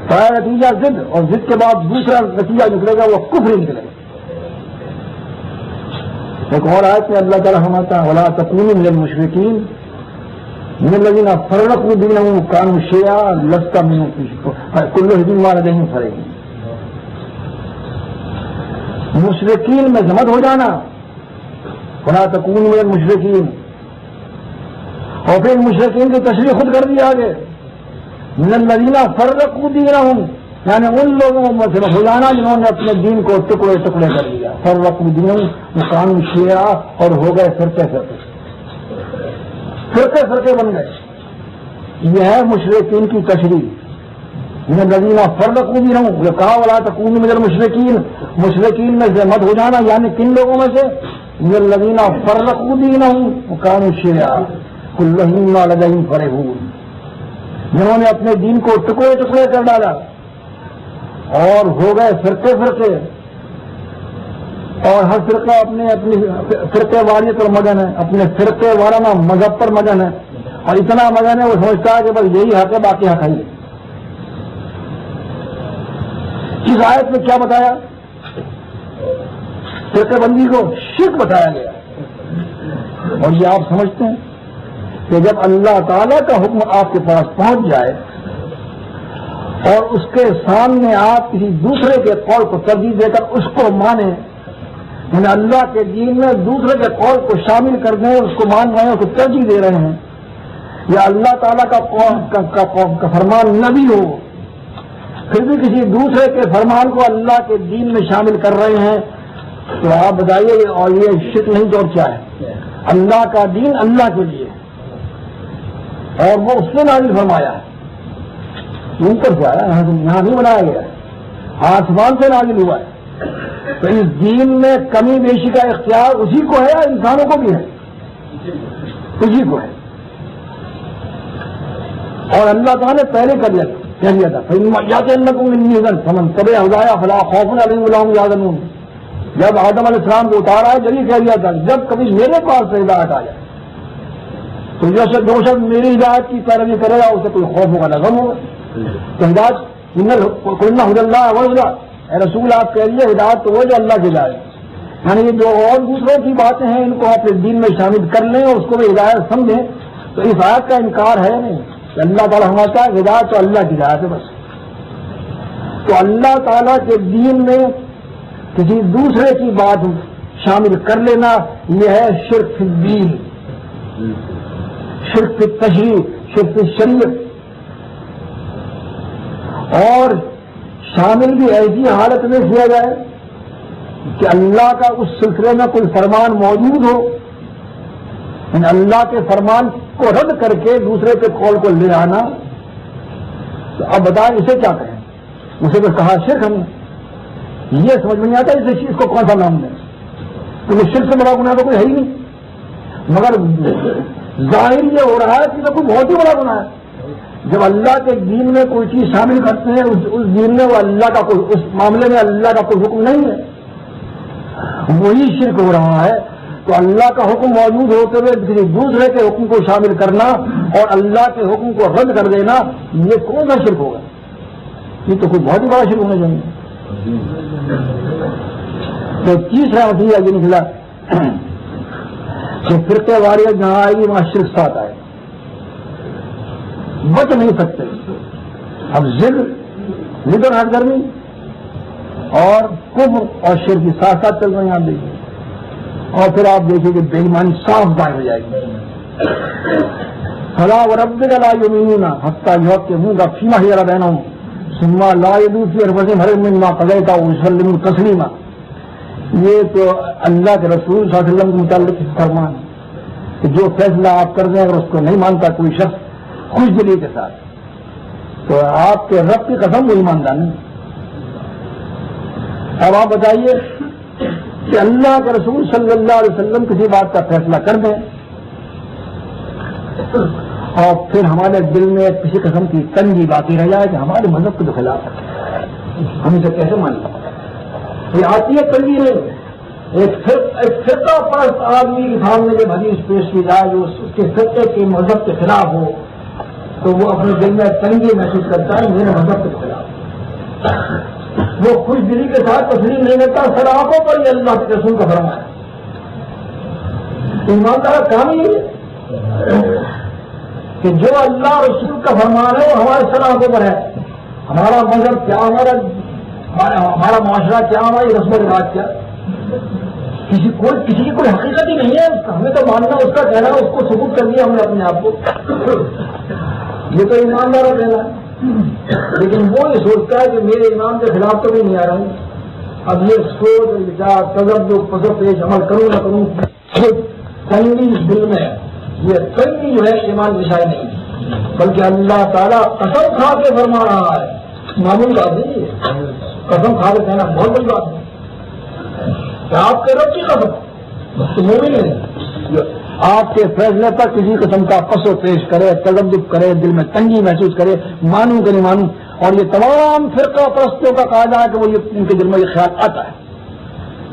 پہلا نتیجہ ضد، اور ضد کے بعد دوسرا نتیجہ نکلے گا وہ کفر نکلے گا۔ ایک اور آیت میں اللہ تعالیٰ فرماتا ہے ولا تکونوا من المشرکین من الذین فرقوا دینہم وکانوا شیعا لست منہم کل حزب بما لدیہم فرحون۔ مشرکین میں جمع ہو جانا، ولا تکونوا من المشرکین، اور پھر مشرکین کی تشریح خود کر دی آگے، من الذین فرقوا دینہم، یعنی ان لوگوں میں سے ہو جانا جنہوں نے اپنے دین کو ٹکڑے ٹکڑے کر لیا، فرقوا دینہم وکانوا شیعا، اور ہو گئے فرقے فرقے بن گئے۔ یہ ہے مشرکین کی تشریح، من الذین فرقوا دینہم، یہ کہا ولا تکونوا من المشرکین، مشرکین میں سے مت ہو جانا، یعنی کن لوگوں میں سے؟ من الذین فرقوا دینہم وکانوا شیعا کل حزب بما لدیہم فرحون، جنہوں نے اپنے دین کو ٹکڑے ٹکڑے کر ڈالا اور ہو گئے فرقے۔ اور ہر فرقہ اپنے فرقے واریت پر مگن ہے، اپنے فرقے وارانہ مذہب پر مگن ہے، اور اتنا مگن ہے وہ سمجھتا ہے کہ بس یہی حق ہے، باقی حق ہے۔ اس آیت میں کیا بتایا؟ فرقے بندی کو شرک بتایا گیا، اور یہ آپ سمجھتے ہیں کہ جب اللہ تعالیٰ کا حکم آپ کے پاس پہنچ جائے اور اس کے سامنے آپ کسی دوسرے کے قول کو ترجیح دے کر اس کو مانیں، یعنی اللہ کے دین میں دوسرے کے قول کو شامل کر دیں، اس کو مان رہے ہیں، اس کو ترجیح دے رہے ہیں، یا اللہ تعالیٰ کا فرمان نہ بھی ہو پھر بھی کسی دوسرے کے فرمان کو اللہ کے دین میں شامل کر رہے ہیں، تو آپ بتائیے اور یہ شرک نہیں تو کیا ہے؟ اللہ کا دین اللہ کے لیے اور وہ اس نے نازل فرمایا ہے، اوپر سے آیا، یہاں نہیں بنایا گیا، آسمان سے نازل ہوا ہے، تو اس دین میں کمی بیشی کا اختیار اسی کو ہے یا انسانوں کو بھی ہے؟ اسی کو ہے، اور اللہ تعالیٰ نے پہلے کہہ دیا تھا سمن طبع ہدایہ فلا خوف علیہم ولا هم یحزنون، جب آدم علیہ السلام کو اتارا ہے جب یہ کہہ دیا تھا جب کبھی میرے پاس سے ہدایت آ جائے تو جیسے دو شخص میری ہدایت کی پیروی کرے گا اسے کوئی خوف ہوگا نہ غم ہوگا، تو ہدایت قل ھدی اللہ وہدیٰ، اے رسول آپ کہہ لیے ہدایت تو وہ جو اللہ کی ہدایت، یعنی یہ جو اور دوسروں کی باتیں ہیں ان کو اپنے دین میں شامل کر لیں اور اس کو بھی ہدایت سمجھیں، تو اس آیت کا انکار ہے نہیں کہ اللہ تعالیٰ ہمارا ہدایت تو اللہ کی ہدایت ہے بس۔ تو اللہ تعالیٰ کے دین میں کسی دوسرے کی بات شامل کر لینا یہ ہے شرک فی الدین، شرک فی التشریع، شرک فی الشریعت، اور شامل بھی ایسی حالت میں کیا جائے کہ اللہ کا اس سلسلے میں کوئی فرمان موجود ہو، یعنی اللہ کے فرمان کو رد کر کے دوسرے کے قول کو لے آنا، تو اب بتائیں اسے کیا کہیں؟ اسے تو کہا شرک، ہم یہ سمجھ میں نہیں آتا اس کو کون سا نام دیں، کیونکہ شرک سے بڑا گناہ تو کوئی ہے ہی نہیں، مگر ظاہر یہ ہو رہا ہے کہ یہ کوئی بہت ہی بڑا گناہ ہے جب اللہ کے دین میں کوئی چیز شامل کرتے ہیں، اس دین میں وہ اللہ کا کوئی، اس معاملے میں اللہ کا کوئی حکم نہیں ہے، وہی شرک ہو رہا ہے۔ تو اللہ کا حکم موجود ہوتے ہوئے کسی دوسرے کے حکم کو شامل کرنا اور اللہ کے حکم کو رد کر دینا، یہ کون سا شرک ہوگا؟ یہ تو کوئی بہت ہی بڑا شرک ہونا چاہیے۔ تو تیسرا نتیجہ یہ نکلا کہ فرقے واریت جہاں آئے گی وہاں شرک ساتھ آئے، بچ نہیں سکتے۔ اب ضد اور ہٹ گرمی اور کفر اور شرک کی ساتھ ساتھ چل رہے ہیں، آپ دیکھیے، اور پھر آپ دیکھیے کہ بے ایمانی صاف ظاہر ہو جائے گی۔ فلا وربک لا یؤمنون حتی یحکموک فیما شجر بینہم ثم لا یجدوا فی انفسہم حرجا مما قضیت ویسلموا تسلیما، یہ تو اللہ کے رسول صلی اللہ علیہ وسلم کے متعلق فرمان کہ جو فیصلہ آپ کر دیں اگر اس کو نہیں مانتا کوئی شخص خوش دلی کے ساتھ، تو آپ کے رب کی قسم وہ ایماندار نہیں۔ اب آپ بتائیے کہ اللہ کے رسول صلی اللہ علیہ وسلم کسی بات کا فیصلہ کر دیں اور پھر ہمارے دل میں کسی قسم کی تنگی باقی رہ جائے کہ ہمارے مذہب کے خلاف ہے، ہم اسے کیسے مانیں؟ یہ آتی ہے تنگی نہیں، ایک فرقہ پرست آدمی کے سامنے جب حدیث پیش کی جائے جو اس کے فرقے کے مذہب کے خلاف ہو تو وہ اپنے دل میں تنگی محسوس کرتا ہے میرے مذہب کے خلاف، وہ خوش دلی کے ساتھ تسلیم نہیں کرتا، سراخوں پر یہ اللہ کے رسول کا فرمان ہے۔ ایماندار کام ہی ہے کہ جو اللہ رسول کا فرمان ہے وہ ہمارے سراخوں پر ہے، ہمارا مذہب کیا، ہمارا معاشرہ کیا، ہماری رسم و رواج کیا، کسی کی کوئی حقیقت ہی نہیں ہے، ہمیں تو ماننا اس کا کہنا، اس کو ثبوت کر دیا ہم نے اپنے آپ کو، یہ تو ایماندار کا کہنا ہے۔ لیکن وہ یہ سوچتا ہے کہ میرے ایمان کے خلاف تو بھی نہیں آ رہا ہوں، اب یہ سوچ وچار تجرب پسر پیش عمل کروں نہ کروں، تنگی دل میں یہ تنگی جو ہے ایمان کی شاید نہیں، بلکہ اللہ تعالیٰ قسم کھا کے فرما رہا ہے، معمول بات نہیں ہے، قسم کھا کے کہنا بہت بڑی بات ہے کہ آپ کے رب کی قسم مومن ہے، آپ کے فیصلے پر کسی قسم کا پس و پیش کرے، تجدد کرے، دل میں تنگی محسوس کرے، مانوں کہ نہیں مانوں، اور یہ تمام فرقہ پرستوں کا قاعدہ ہے کہ وہ ان کے دل میں یہ خیال آتا ہے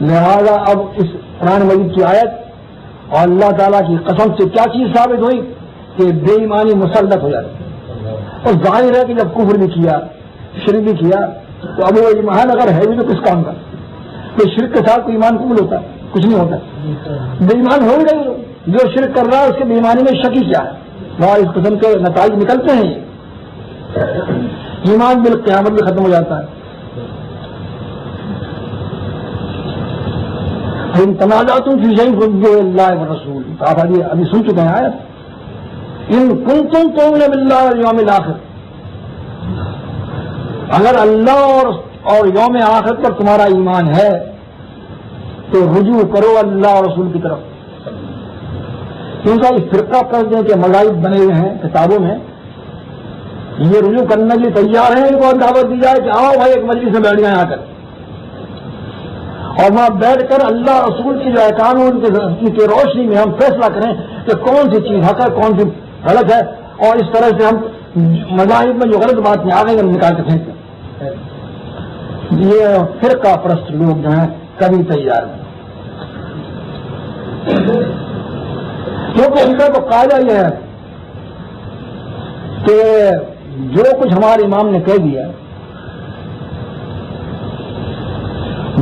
لہذا اب اس قرآن مجید کی آیت اور اللہ تعالیٰ کی قسم سے کیا چیز ثابت ہوئی کہ بے ایمانی مسلط ہو جاتی، اور ظاہر ہے کہ جب کفر بھی کیا، شرک بھی کیا، تو اب وہ ایمان اگر ہے بھی تو کس کام کا؟ کہ شرک کے ساتھ کوئی ایمان قبول ہوتا ہے؟ کچھ نہیں ہوتا، بے ایمان ہو ہی نہیں۔ جو شرک کر رہا ہے اس کے بے ایمانی میں شکی کیا ہے؟ وہاں اس قسم کے نتائج نکلتے ہیں، ایمان بالقیامت بھی ختم ہو جاتا ہے۔ ان تنازعتم فی شیء فردوہ الی اللہ والرسول، آپ ابھی سن چکے ہیں آیت، ان کنتم تؤمنون باللہ والیوم الآخر، اگر اللہ اور یوم آخر پر تمہارا ایمان ہے تو رجوع کرو اللہ اور رسول کی طرف، کیونکہ اس فرقہ پرستوں کے مذاہب بنے ہوئے ہیں کتابوں میں، یہ رجوع کرنے کے لیے تیار ہیں، ان کو دعوت دی جائے کہ آؤ بھائی ایک مجلس میں بیٹھ جائیں آ کر، اور وہاں بیٹھ کر اللہ رسول کی جو احکام ان کی روشنی میں ہم فیصلہ کریں کہ کون سی چیز حق ہے کون سی غلط ہے، اور اس طرح سے ہم مذاہب میں جو غلط بات میں آ گئی ہم نکال کے پھینکیں۔ یہ فرقہ پرست لوگ جو ہیں کبھی تیار نہیں، کیونکہ ان کا تو قاعدہ یہ ہے کہ جو کچھ ہمارے امام نے کہہ دیا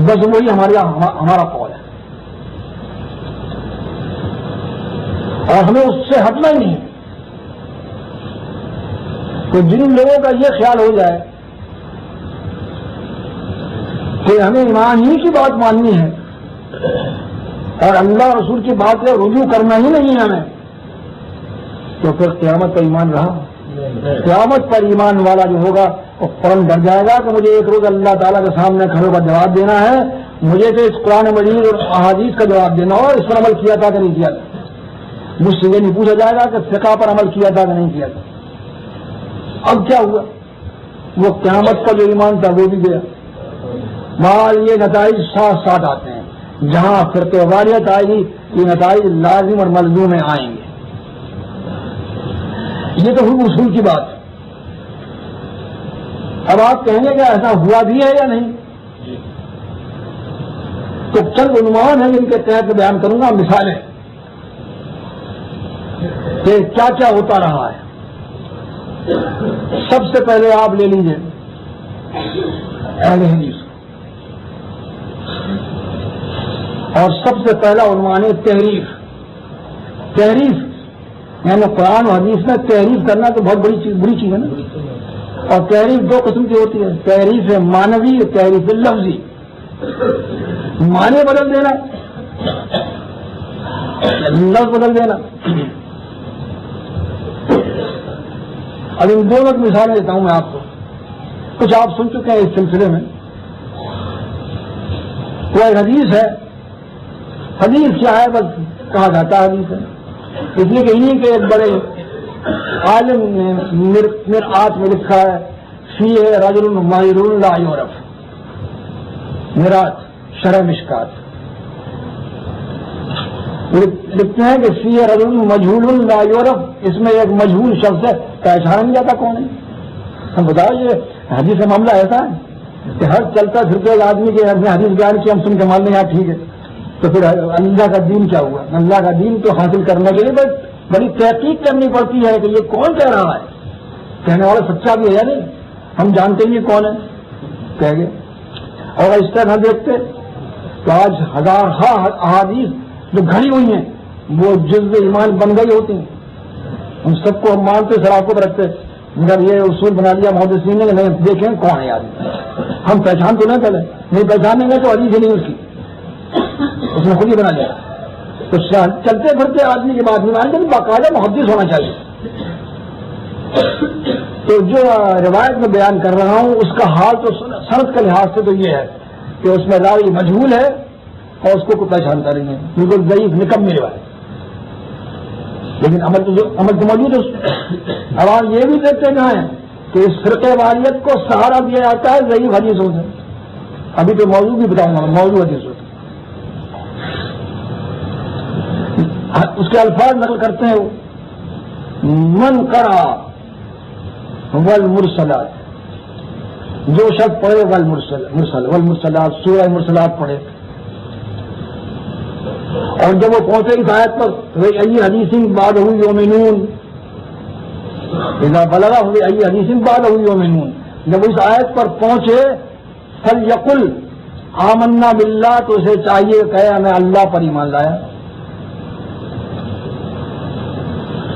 بس وہی ہمارا قول ہے، اور ہمیں اس سے ہٹنا ہی نہیں۔ تو جن لوگوں کا یہ خیال ہو جائے کہ ہمیں ایمان ہی کی بات ماننی ہے اور اللہ رسول کی بات سے رجوع کرنا ہی نہیں ہے ہمیں، تو پھر قیامت پر ایمان رہا؟ قیامت پر ایمان والا جو ہوگا وہ فوراً ڈر جائے گا کہ مجھے ایک روز اللہ تعالیٰ کے سامنے کھڑے کا جواب دینا ہے، مجھے تو اس قرآن مجید اور احادیث کا جواب دینا ہو، اس پر عمل کیا تھا کہ نہیں کیا تھا۔ مجھ سے یہ نہیں پوچھا جائے گا کہ فقہ پر عمل کیا تھا کہ نہیں کیا تھا۔ اب کیا ہوا؟ وہ قیامت کا جو ایمان تھا وہ بھی گیا۔ وہاں یہ نتائج ساتھ ساتھ آتے ہیں، جہاں فرقہ واریت آئے گی یہ نتائج لازم اور ملزوم میں آئیں گے۔ یہ تو ہوئی اصول کی بات۔ اب آپ کہیں گے کہ ایسا ہوا بھی ہے یا نہیں، تو چند عنوان ہیں جن کے تحت بیان کروں گا، مثالیں کہ کیا کیا ہوتا رہا ہے۔ سب سے پہلے آپ لے لیجئے اہل حدیث، اور سب سے پہلا عنوان ہے تحریف۔ تحریف یعنی قرآن و حدیث میں تحریف کرنا تو بہت بری چیز ہے نا، اور تحریف دو قسم کی ہوتی ہے، تحریف معنوی اور تحریف لفظی۔ معنی بدل دینا، لفظ بدل دینا۔ اب ان دونوں کی مثالیں دیتا ہوں میں آپ کو، کچھ آپ سن چکے ہیں اس سلسلے میں۔ وہ ایک حدیث ہے، حدیث کیا ہے بس کہا جاتا ہے حدیث ہے، اس لیے کہ انہیں کے ایک بڑے عالم نے مرآت میں لکھا ہے فیہ رجل ماہر لا یعرف، مرآت شرح مشکات لکھتے ہیں کہ فیہ رجل مجہول لا یعرف، اس میں ایک مجہول شخص ہے، پہچانا نہیں جاتا کون ہے۔ ہم بتاؤ یہ حدیث کا معاملہ ایسا ہے کہ ہر چلتا پھرتا ایک آدمی کے ہر حدیث بیان کی ہم سن کے مان لیں یار ٹھیک ہے، تو پھر اللہ کا دین کیا ہوا؟ اللہ کا دین تو حاصل کرنے کے لیے بڑی تحقیق کرنی پڑتی ہے کہ یہ کون کہہ رہا ہے، کہنے والا سچا بھی ہے یا نہیں، ہم جانتے ہی کون ہے کہہ گئے۔ اور اس طرح نہ دیکھتے تو آج ہزار احادیث جو گھڑی ہوئی ہیں وہ جزو ایمان بن گئی ہوتی ہیں، ہم سب کو ہم مانتے شراکت رکھتے، مگر یہ اصول بنا لیا محدثین نے کہ نہیں دیکھیں کون ہے آدمی، ہم پہچان تو نہ کریں، نہیں پہچانیں گے تو حدیث ہی نہیں اس کی، اس نے خود ہی بنا لیا۔ تو چلتے پھرتے آدمی کی بات نہیں مانتے، باقاعدہ محدث ہونا چاہیے۔ تو جو روایت میں بیان کر رہا ہوں اس کا حال تو سند کے لحاظ سے تو یہ ہے کہ اس میں راوی مجہول ہے اور اس کو کوئی پہچانتا نہیں ہے، بالکل ضعیف نکمی روایت، لیکن عمل تو موجود ہے۔ اب آپ یہ بھی دیکھتے ہیں کہ اس فرقہ واریت کو سہارا دیا جاتا ہے ضعیف حدیثوں سے۔ ابھی تو موضوع بھی بتاؤں گا، موضوع حدیثوں سے اس کے الفاظ نقل کرتے ہیں وہ من قرأ والمرسلات، جو شخص پڑھے والمرسلات، سورہ مرسلات پڑھے، اور جب وہ پہنچے اس آیت پر ای حدیث بعدہ یؤمنون، اذا بلغ ای حدیث بعدہ یؤمنون، جب اس آیت پر پہنچے فلیقل آمنا باللہ، تو اسے چاہیے کہ میں اللہ پر ایمان لایا.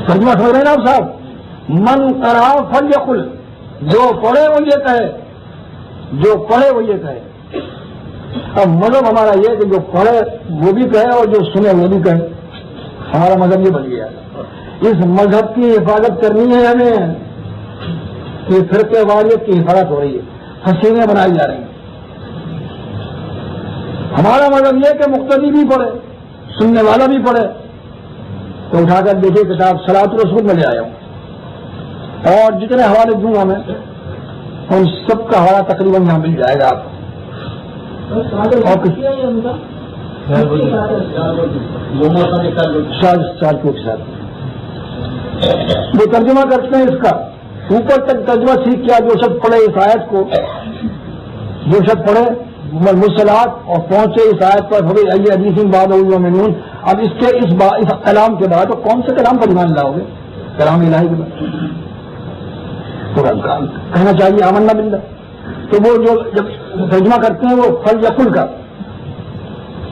ترجمہ سمجھ رہے ہیں آپ صاحب؟ من قرأ فلیقل، جو پڑھے وہ یہ کہے، جو پڑھے وہ یہ کہے. اب مذہب ہمارا یہ کہ جو پڑھے وہ بھی کہے اور جو سنے وہ بھی کہے. ہمارا مذہب یہ بن گیا. اس مذہب کی حفاظت کرنی ہے ہمیں کہ فرقے واریت کی حفاظت ہو رہی ہے، حسینیں بنائی جا رہی ہیں. ہمارا مذہب یہ کہ مقتدی بھی پڑھے، سننے والا بھی پڑھے. تو اٹھا کر دیکھیے کتاب صلاۃ الرسول میں لے آیا ہوں، اور جتنے حوالے دوں گا میں ان سب کا حوالہ تقریباً یہاں مل جائے گا آپ کو. وہ ترجمہ کرتے ہیں اس کا، اوپر تک ترجمہ سیکھ کیا. جو شخص پڑھے اس آیت کو، جو شخص پڑھے مرسلات اور پہنچے اس آیت پر ہوئے ای حدیث بعدہ یؤمنون. اب اس کلام کے بعد کون سے کلام پر ایمان لاؤ گے؟ کلام الہی کے بعد تو کہنا چاہیے آمنا باللہ. تو وہ جو جب ترجمہ کرتے ہیں وہ فلیقل کا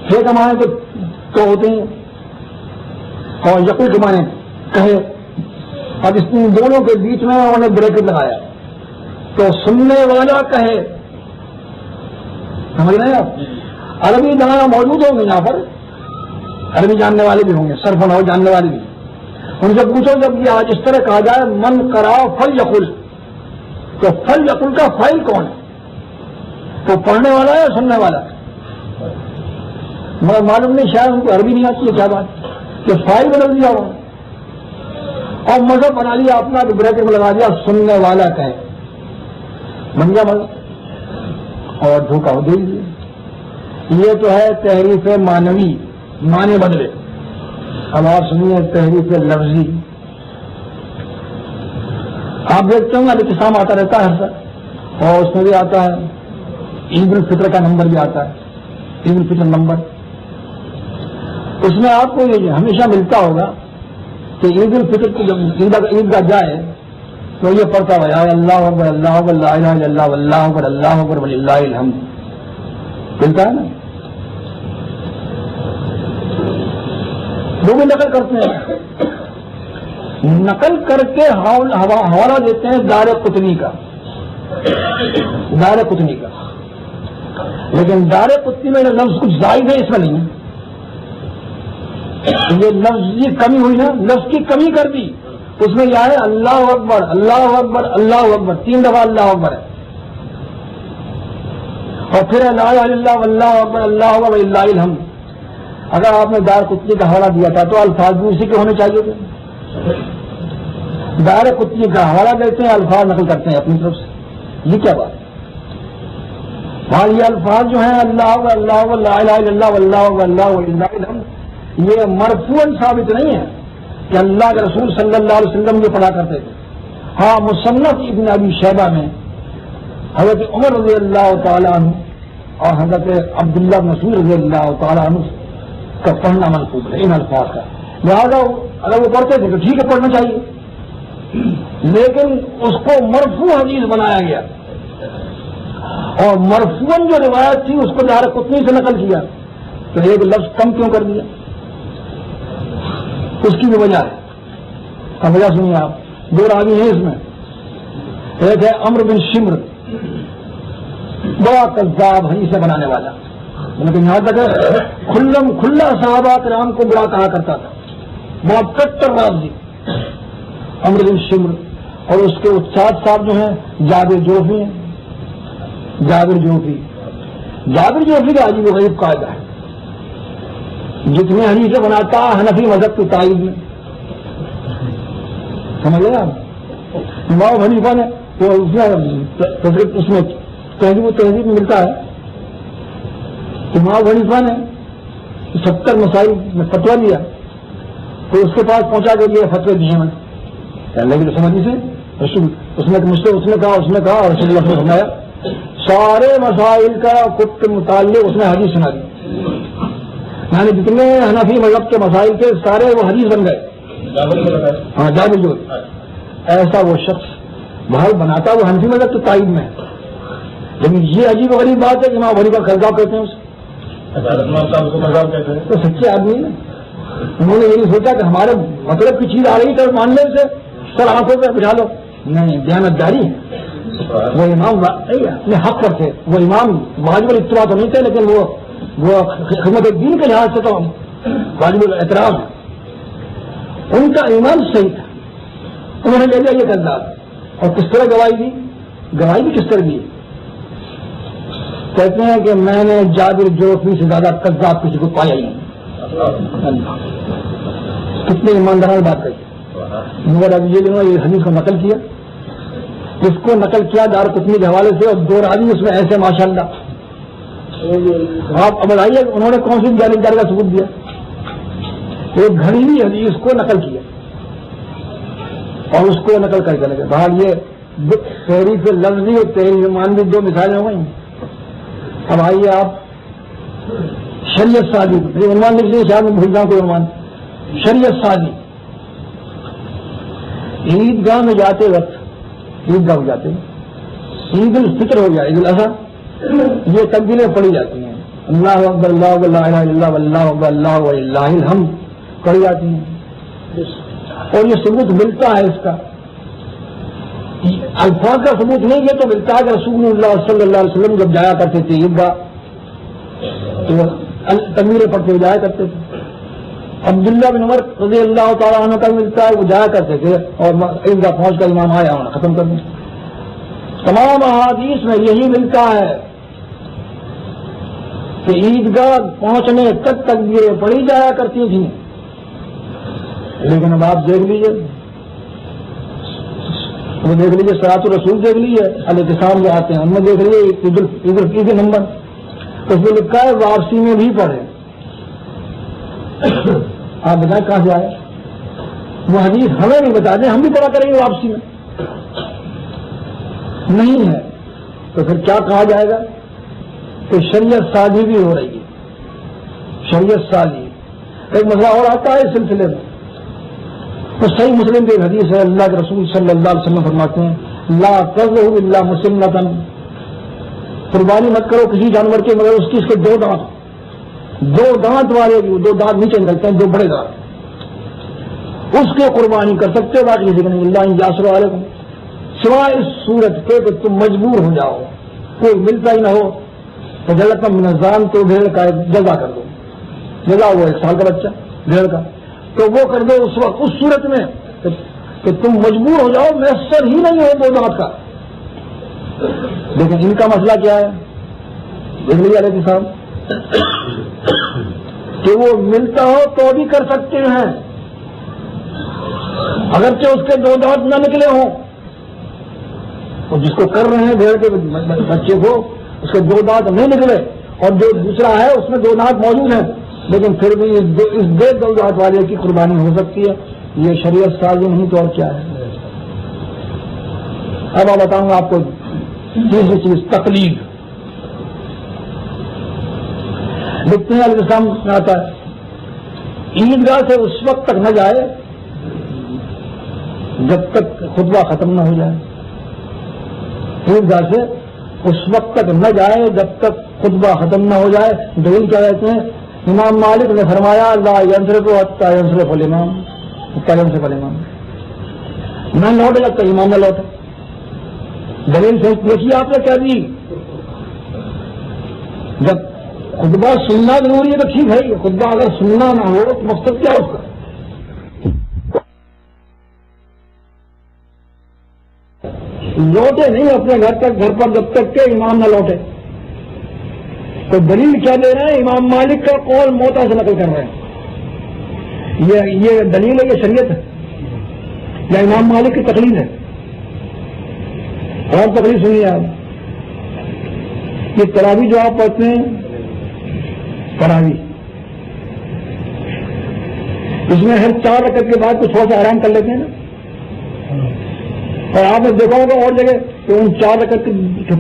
پھر کے معنی تو ہوتے ہیں اور یقل کے معنی کہے. اب اس دونوں کے بیچ میں انہوں نے بریکٹ لگایا تو سننے والا کہے. سمجھ رہے ہیں آپ؟ عربی جانا موجود ہوں گے یہاں پر، عربی جاننے والے بھی ہوں گے، صرف نحو جاننے والے بھی. ان سے پوچھو جب یہ آج اس طرح کہا جائے من قرأ فلیقل، تو فلیقل کا فاعل کون ہے؟ تو پڑھنے والا ہے یا سننے والا؟ مگر معلوم نہیں، شاید ان کو عربی نہیں آتی ہے. کیا بات کہ فاعل بدل دیا ہوا اور مذہب بنا لیا اپنا، تو بریکٹ میں لگا دیا سننے والا کہے، بن گیا مذہب اور دھوکہ ہو دے. یہ تو ہے تحریف معنوی، معنی بدلے. اب آپ سنیے تحریف لفظی. آپ دیکھتے ہوں گے اعتصام آتا رہتا ہے سر، اور اس میں بھی آتا ہے عید الفطر کا نمبر بھی آتا ہے، عید الفطر نمبر. اس میں آپ کو یہ ہمیشہ ملتا ہوگا کہ عید الفطر کی جب عید گاہ جائے تو یہ پڑھتا ہوا یا اللہ اکبر اللہ اکبر لا الہ الا اللہ واللہ اکبر اللہ اکبر وللہ الحمد. ملتا ہے نا؟ وہ بھی نقل کرتے ہیں، نقل کر کے حوالہ دیتے ہیں دار قطنی کا، دار قطنی کا. لیکن دار قطنی میں لفظ کچھ زائد ہے، اس میں نہیں ہے. یہ لفظ یہ کمی ہوئی نا، لفظ کی کمی کر دی. اس میں یہ ہے اللہ اکبر اللہ اکبر اللہ اکبر، 3 دفعہ اللہ اکبر ہے، اور پھر لا الہ الا اللہ واللہ اکبر اللہ اکبر وللہ الحمد. اگر آپ نے دار قطنی کا حوالہ دیا تھا تو الفاظ بھی اسی کے ہونے چاہیے تھے. دار قطنی کا حوالہ دیتے ہیں، الفاظ نقل کرتے ہیں اپنی طرف سے. یہ کیا بات ہے؟ وہاں یہ الفاظ جو ہیں اللہ اکبر اللہ اکبر لا الہ الا اللہ واللہ اکبر اللہ وللہ الحمد، یہ مرفوعاً ثابت نہیں ہے کہ اللہ کے رسول صلی اللہ علیہ وسلم یہ پڑھا کرتے تھے. ہاں مصنف ابن ابی شیبہ میں حضرت عمر رضی اللہ تعالیٰ عنہ اور حضرت عبداللہ بن مسعود رضی اللہ تعالیٰ عنہ کا پڑھنا منسوب ہے ان الفاظ کا. لہٰذا اگر وہ پڑھتے تھے تو ٹھیک ہے پڑھنا چاہیے، لیکن اس کو مرفوع حدیث بنایا گیا اور مرفوعاً جو روایت تھی اس کو دار قطنی سے نقل کیا تو ایک لفظ کم کیوں کر دیا؟ اس کی بھی وجہ ہے. اب وجہ سنیے آپ. 2 راوی ہیں اس میں، ایک ہے عمرو بن شمر، بڑا کذاب حدیث بنانے والا، لیکن یہاں تک کھلا صحابہ کرام کو برا کہا کرتا تھا، بہت کٹر راوی عمرو بن شمر. اور اس کے استاد صاحب جو ہیں جابر جوفی ہیں. جابر جوفی کا عجیب و غریب قاعدہ ہے، جتنے حدیثیں بناتا حنفی مذہب کی تائید میں. سمجھ لیں آپ؟ امام حنیفہ نے اس میں تہذیب و تہذیب ملتا ہے. امام حنیفہ نے 70 مسائل میں فتویٰ دیا تو اس کے پاس پہنچا کے لیے فتوے دیے میں اللہ کی سمجھی سے. اس نے کہا اور رسول اللہ نے فرمایا سارے مسائل کا خود کے متعلق اس نے حدیث سنا دی. یعنی جتنے حنفی مذہب کے مسائل تھے سارے وہ حدیث بن گئے. ہاں جابر جو ایسا وہ شخص محل بناتا وہ حنفی مذہب کے تائید میں ہے. لیکن یہ عجیب و غریب بات ہے کہ امام حنیفہ کا خراب کہتے ہیں اسے تو سچے آدمی ہیں. انہوں نے یہ نہیں سوچا کہ ہمارے مطلب کی چیز آ رہی تو مان لیں اسے سر آنکھوں پہ بٹھا لو. نہیں, دیانت داری ہے. وہ امام اپنے حق پر تھے. وہ امام واجب الاطلاع تو نہیں تھے لیکن وہ خدمت دین کے لحاظ سے تو واجب الاعتراف ہے. ان کا ایمان صحیح تھا. انہوں نے لے لیا یہ کذاب اور کس طرح گواہی دی. گواہی بھی کس طرح دی. کہتے ہیں کہ میں نے جابر جوفی سے زیادہ کذاب کسی کو پایا ہی نہیں. کتنے ایماندارانہ بات کہی. مگر اب یہ حدیث کو نقل کیا. اس کو نقل کیا دارقطنی کے حوالے سے اور 2 راوی اس میں ایسے ماشاءاللہ. آپ اب بتائیے انہوں نے کون سی جانبداری کا ثبوت دیا. ایک گھڑیلی حدیث کو نقل کیا اور اس کو نقل کر کے لگے. بہرحال یہ تحریف لفظی اور تحریف معنوی 2 مثالیں ہو گئی. اب آئیے آپ شریعت سازی عنوان لکھ لیجیے. شاید میں بھول جاؤں کوئی عنوان. شریعت سازی. عیدگاہ میں جاتے وقت عیدگاہ ہو جاتے ہیں عید الفطر ہو گیا عید الاضحیٰ یہ تبدیلیں پڑھی جاتی ہیں. اللہ اکبر اللہ اکبر لا الہ الا اللہ واللہ اکبر اللہ وللہ الحمد پڑھی جاتی ہیں. اور یہ ثبوت ملتا ہے اس کا الفاظ کا ثبوت نہیں. یہ تو ملتا ہے کہ رسول اللہ صلی اللہ علیہ وسلم جب جایا کرتے تھے عیدگاہ تو تکبیریں پڑھتے ہوئے جایا کرتے تھے. عبداللہ بن عمر رضی اللہ تعالیٰ عنہ کا ملتا ہے وہ جایا کرتے تھے اور عیدگاہ پہنچ کر امام آیا ہونا ختم کر دیا. تمام احادیث میں یہی ملتا ہے کہ عیدگاہ پہنچنے تک تکبیریں پڑھی جایا کرتی تھیں. لیکن اب آپ دیکھ لیجیے وہ دیکھ لیجیے صراط الرسول دیکھ لیجیے الاعتصام جو آتے ہیں ان میں دیکھ لیجیے عید نمبر اس میں لکھا ہے واپسی میں بھی پڑھے. آپ بتائیں کہاں سے آئے. وہ حدیث ہمیں نہیں بتا دیں ہم بھی پڑھا کریں گے واپسی میں. نہیں ہے تو پھر کیا کہا جائے گا کہ شریعت سازی بھی ہو رہی ہے. شریعت سازی ایک مسئلہ اور آتا ہے اس سلسلے میں. تو صحیح مسلم کی ایک حدیث ہے. اللہ کے رسول صلی اللہ علیہ وسلم فرماتے ہیں لا تذبحوا الا مسنۃ. قربانی مت کرو کسی جانور کے مگر اس کے 2 دانت 2 دانت والے 2 دانت نیچے نکلتے ہیں 2 بڑے دانت اس کے قربانی کر سکتے. باقی کسی کو نہیں. اللہ یاسر علیکم سوائے اس صورت کے کہ تم مجبور ہو جاؤ کوئی ملتا ہی نہ ہو تو جلد من الزام تو بھیڑ کا جزا کر دو. جزا وہ 1 سال کا بچہ بھیڑ کا تو وہ کر دو اس وقت اس صورت میں کہ تم مجبور ہو جاؤ میسر ہی نہیں ہو 2 دانت کا. لیکن ان کا مسئلہ کیا ہے دیکھ لیجیے علیہ صاحب کہ وہ ملتا ہو تو بھی کر سکتے ہیں اگرچہ اس کے 2 دانت نہ نکلے ہوں. تو جس کو کر رہے ہیں بھیڑ کے بچے کو اس کے 2 دانت نہیں نکلے اور جو دوسرا ہے اس میں 2 دانت موجود ہیں لیکن پھر بھی اس 2 دانت والے کی قربانی ہو سکتی ہے. یہ شریعت سازی نہیں تو اور کیا ہے. اب آپ بتاؤں گا آپ کو تیسری چیز تقلید. لکھتے ہیں السلام میں آتا ہے عیدگاہ سے اس وقت تک نہ جائے جب تک خطبہ ختم نہ ہو جائے. عیدگاہ سے اس وقت تک نہ جائے جب تک خطبہ ختم نہ ہو جائے. دلیل کیا کہتے ہیں امام مالک نے فرمایا لا ينصرف حتى ينصرف الامام نہ لوٹے جب تک امام نہ لوٹے. دلیل سے دیکھیے آپ نے کیا دی. جب خطبہ سننا ضروری ہے تو ٹھیک ہے خطبہ اگر سننا نہ ہو تو مقصد کیا اس کا. لوٹے نہیں اپنے گھر پر جب تک کہ امام نہ لوٹے. تو دلیل کیا دے رہے ہیں امام مالک کا قول موتا سے نقل کر رہے ہیں. یہ دلیل ہے یہ شریعت ہے یا امام مالک کی تقلید ہے. اور تقلید سنیے آپ. یہ تراویح جو آپ پڑھتے ہیں تراویح اس میں ہر 4 رکعت کے بعد تو تھوڑا سا آرام کر لیتے ہیں نا. اور آپ نے دیکھا ہوگا اور جگہ کہ ان 4 رکعت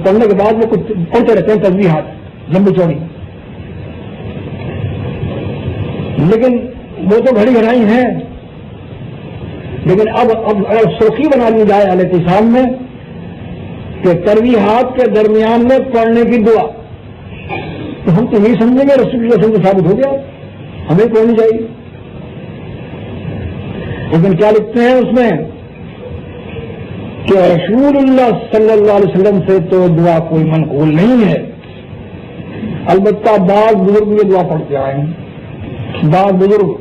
پڑھنے کے بعد وہ کچھ پڑھتے رہتے ہیں تسبیحات لمبی چوڑی. لیکن وہ تو گھڑی گھڑائی ہیں، لیکن اب اگر سوکھی بنا لی جائے الاعتصام میں کہ ترویحات کے درمیان میں پڑھنے کی دعا، تو ہم تو یہی سمجھیں گے رسول اللہ صلی اللہ علیہ وسلم ثابت ہو گیا، ہمیں پڑھنی چاہیے۔ لیکن کیا لکھتے ہیں اس میں کہ رسول اللہ صلی اللہ علیہ وسلم سے تو دعا کوئی منقول نہیں ہے، البتہ بعض بزرگ یہ دعا پڑھتے آئے ہیں، بعض بزرگ۔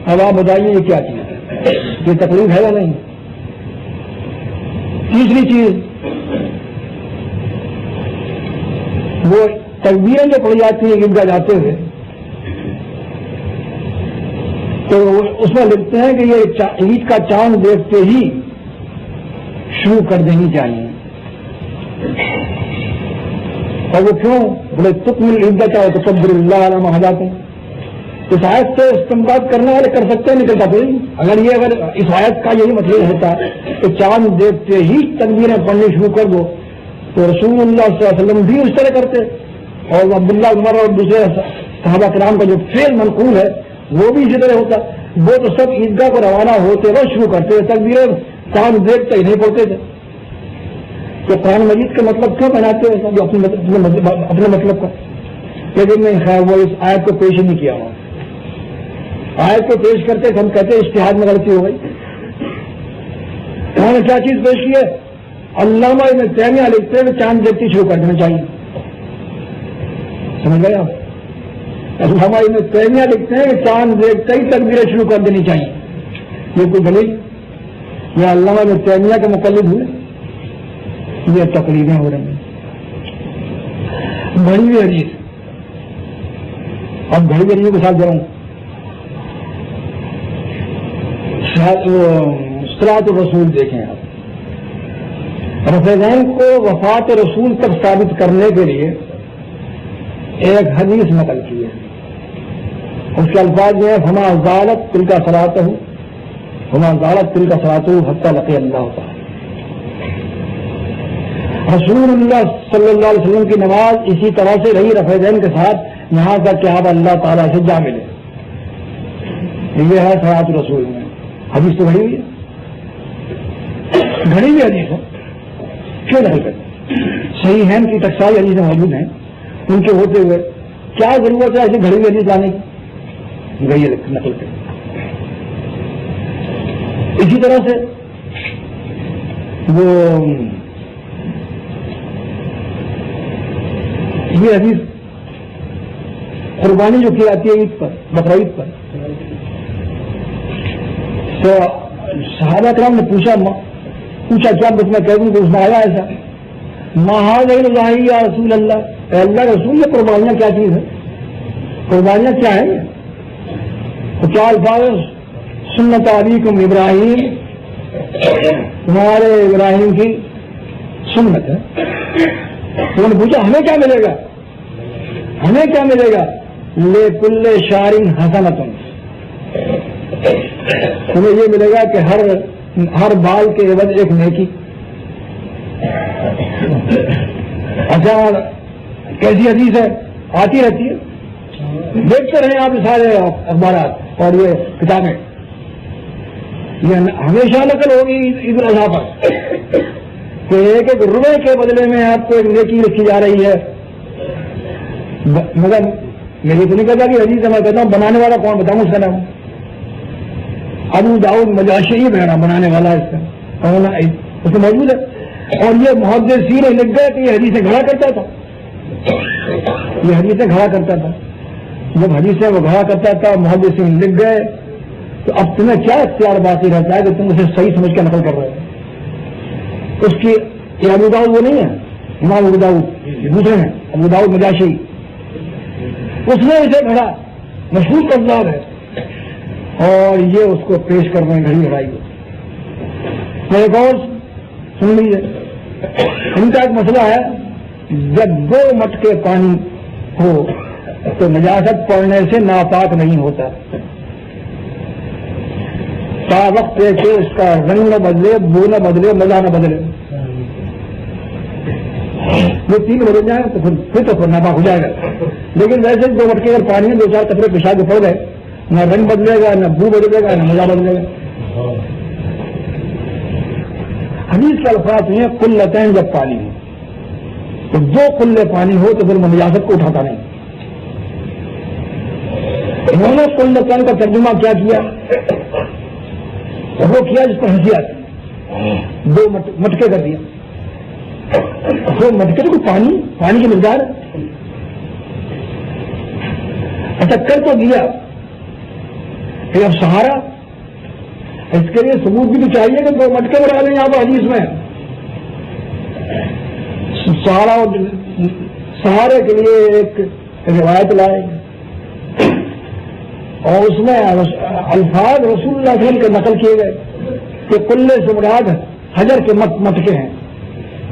اب آپ بتائیے یہ کیا چیز ہے، یہ تکلیف ہے یا نہیں؟ تیسری چیز، وہ تکبیریں جو پڑھی جاتی ہیں عیدگاہ جاتے ہوئے، تو اس میں لکھتے ہیں کہ یہ عید کا چاند دیکھتے ہی شروع کر دینی چاہیے۔ اور وہ کیوں؟ بولے تکمل عیدگاہ چاہے تو تکبر اللہ علیہ محلات ہیں۔ اس آیت سے استنباط کرنے والے کر سکتے ہیں، نکلتا کوئی۔ اگر اس آیت کا یہی مطلب ہوتا کہ چاند دیکھتے ہی تکبیریں پڑھنی شروع کر دو، تو رسول اللہ صلی اللہ علیہ وسلم بھی اس طرح کرتے، اور عبداللہ عمر اور دوسرے صحابہ کرام کا جو فعل منقول ہے وہ بھی اسی طرح ہوتا۔ وہ تو سب عیدگاہ کو روانہ ہوتے وقت شروع کرتے، تکبیریں چاند دیکھتے ہی نہیں پڑھتے تھے۔ تو قرآن مجید کا مطلب کیوں بناتے ہیں جو اپنے مطلب کا؟ لیکن نہیں خیر، وہ اس آیت کو پیش نہیں کیا ہوا۔ آیت کو پیش کرتے ہم کہتے ہیں اجتہاد میں غلطی ہو گئی۔ انہوں نے کیا چیز پیش کی ہے؟ علامہ ابن تیمیہ لکھتے ہیں کہ چاند دیکھتی شروع کر دینا چاہیے، سمجھ گئے آپ؟ علامہ ابن تیمیہ لکھتے ہیں کہ چاند دیکھتے ہی تکبیریں شروع کر دینی چاہیے۔ یہ کوئی دلیل؟ یہ علامہ ابن تیمیہ کے مقلد ہوئے، یہ تقریبیں ہو رہی ہیں۔ بڑی ہوئی حدیث، اب گھڑی گھڑیوں کے ساتھ جاؤں، صراط الرسول دیکھیں آپ، رفیعین کو وفات رسول تک ثابت کرنے کے لیے ایک حدیث نقل کی ہے، اس کے الفاظ جو ہے فما زالت تلک صلاتہ فما زالت تلک صلاتہ حتی لقی اللہ تعالی۔ رسول اللہ صلی اللہ علیہ وسلم کی نماز اسی طرح سے رہی رفیعین کے ساتھ یہاں تک کہ آپ اللہ تعالیٰ سے جا ملے۔ یہ ہے صراط الرسول میں حدیث تو گھڑی ہوئی ہے، گھڑی ہوئی حدیث ہے، کیوں نہیں کرتے؟ صحیح ہے ان کی ٹکسائی حدیثیں موجود ہیں، ان کے ہوتے ہوئے کیا ضرورت ہے ایسی گھڑی ہوئی حدیث لانے کی؟ گئی نقل کر۔ اسی طرح سے وہ یہ حدیث قربانی جو کی جاتی ہے عید پر، بقرعید پر، تو صحابہ کرام نے پوچھا کیا بس میں کہہ دوں کہ اس میں آیا ایسا مہاج یا رسول اللہ، اے اللہ رسول، یہ قربانیاں کیا چیز ہے؟ قربانیاں کیا ہیں؟ تو کیا الفاظ؟ سنت ابیکم ابراہیم، تمہارے ابراہیم کی سنت ہے۔ انہوں نے پوچھا ہمیں کیا ملے گا؟ ہمیں کیا ملے گا؟ لے کل شارن حسنۃ، ہمیں یہ ملے گا کہ ہر بال کے عوض ایک نیکی۔ اچھا کیسی حدیث ہے؟ آتی رہتی ہے، دیکھتے رہیں آپ سارے اخبارات اور یہ کتابیں، یہ ہمیشہ نقل ہوگی عید الاضحیٰ پر کہ ایک ایک روپے کے بدلے میں آپ کو ایک نیکی لکھی جا رہی ہے۔ مگر میری تو نہیں کہتا کہ حدیث ہے، میں کہتا ہوں بنانے والا کون، بتاؤں اس کا نام؟ ابو داؤد مجاشعی بنانے والا اس میں موجود ہے، اور یہ محدثین لکھ گئے کہ یہ حدیثیں گھڑا کرتا تھا، یہ حدیثیں گھڑا کرتا تھا۔ جب حدیثیں وہ گھڑا کرتا تھا محدثین لکھ گئے، تو اب تمہیں کیا اختیار باقی رہتا ہے کہ تم اسے صحیح سمجھ کے نقل کر رہے ہو؟ اس کی یہ ابو داؤد وہ نہیں ہے، امام ابو داؤد، یہ دوسرے ہیں ابو داؤد مجاشعی، اس نے اسے گھڑا، مشہور کذاب ہے، اور یہ اس کو پیش کر رہے ہیں گھڑی لڑائی کو۔ ایک اور سن لیجیے، ان کا ایک مسئلہ ہے، جب 2 مٹکے پانی ہو تو نجاست پڑنے سے ناپاک نہیں ہوتا، تا وقت ہے کہ اس کا رنگ نہ بدلے، بو نہ بدلے، مزہ نہ بدلے۔ یہ 3 بدل جائیں تو پھر ناپاک ہو جائے گا، لیکن ویسے 2 مٹکے اگر پانی میں 2-4 قطرے پیشاب کے پڑ گئے، نہ رنگ بدلے گا، نہ بو بدلے گا، نہ مزہ بدلے گا۔ حدیث کے الفاظ ہیں قلتین، جب پانی ہو تو 2 قلے پانی ہو تو پھر نجاست کو اٹھاتا نہیں۔ انہوں نے قلتین کا ترجمہ کیا کیا؟ وہ کیا جس پر ہنسی آتی، 2 مٹکے کر دیا۔ 2 مٹکے تو پانی کی مقدار ہے، اچھا کر تو دیا، پھر اب سہارا، اس کے لیے ثبوت بھی تو چاہیے کہ 2 مٹکے بنا دیں یہاں پر حدیث میں۔ سہارے کے لیے ایک روایت لائے اور اس میں الفاظ رسول اللہ صلی اللہ علیہ وسلم کے نقل کیے گئے کہ قلے سے مراد حجر کے مٹکے ہیں،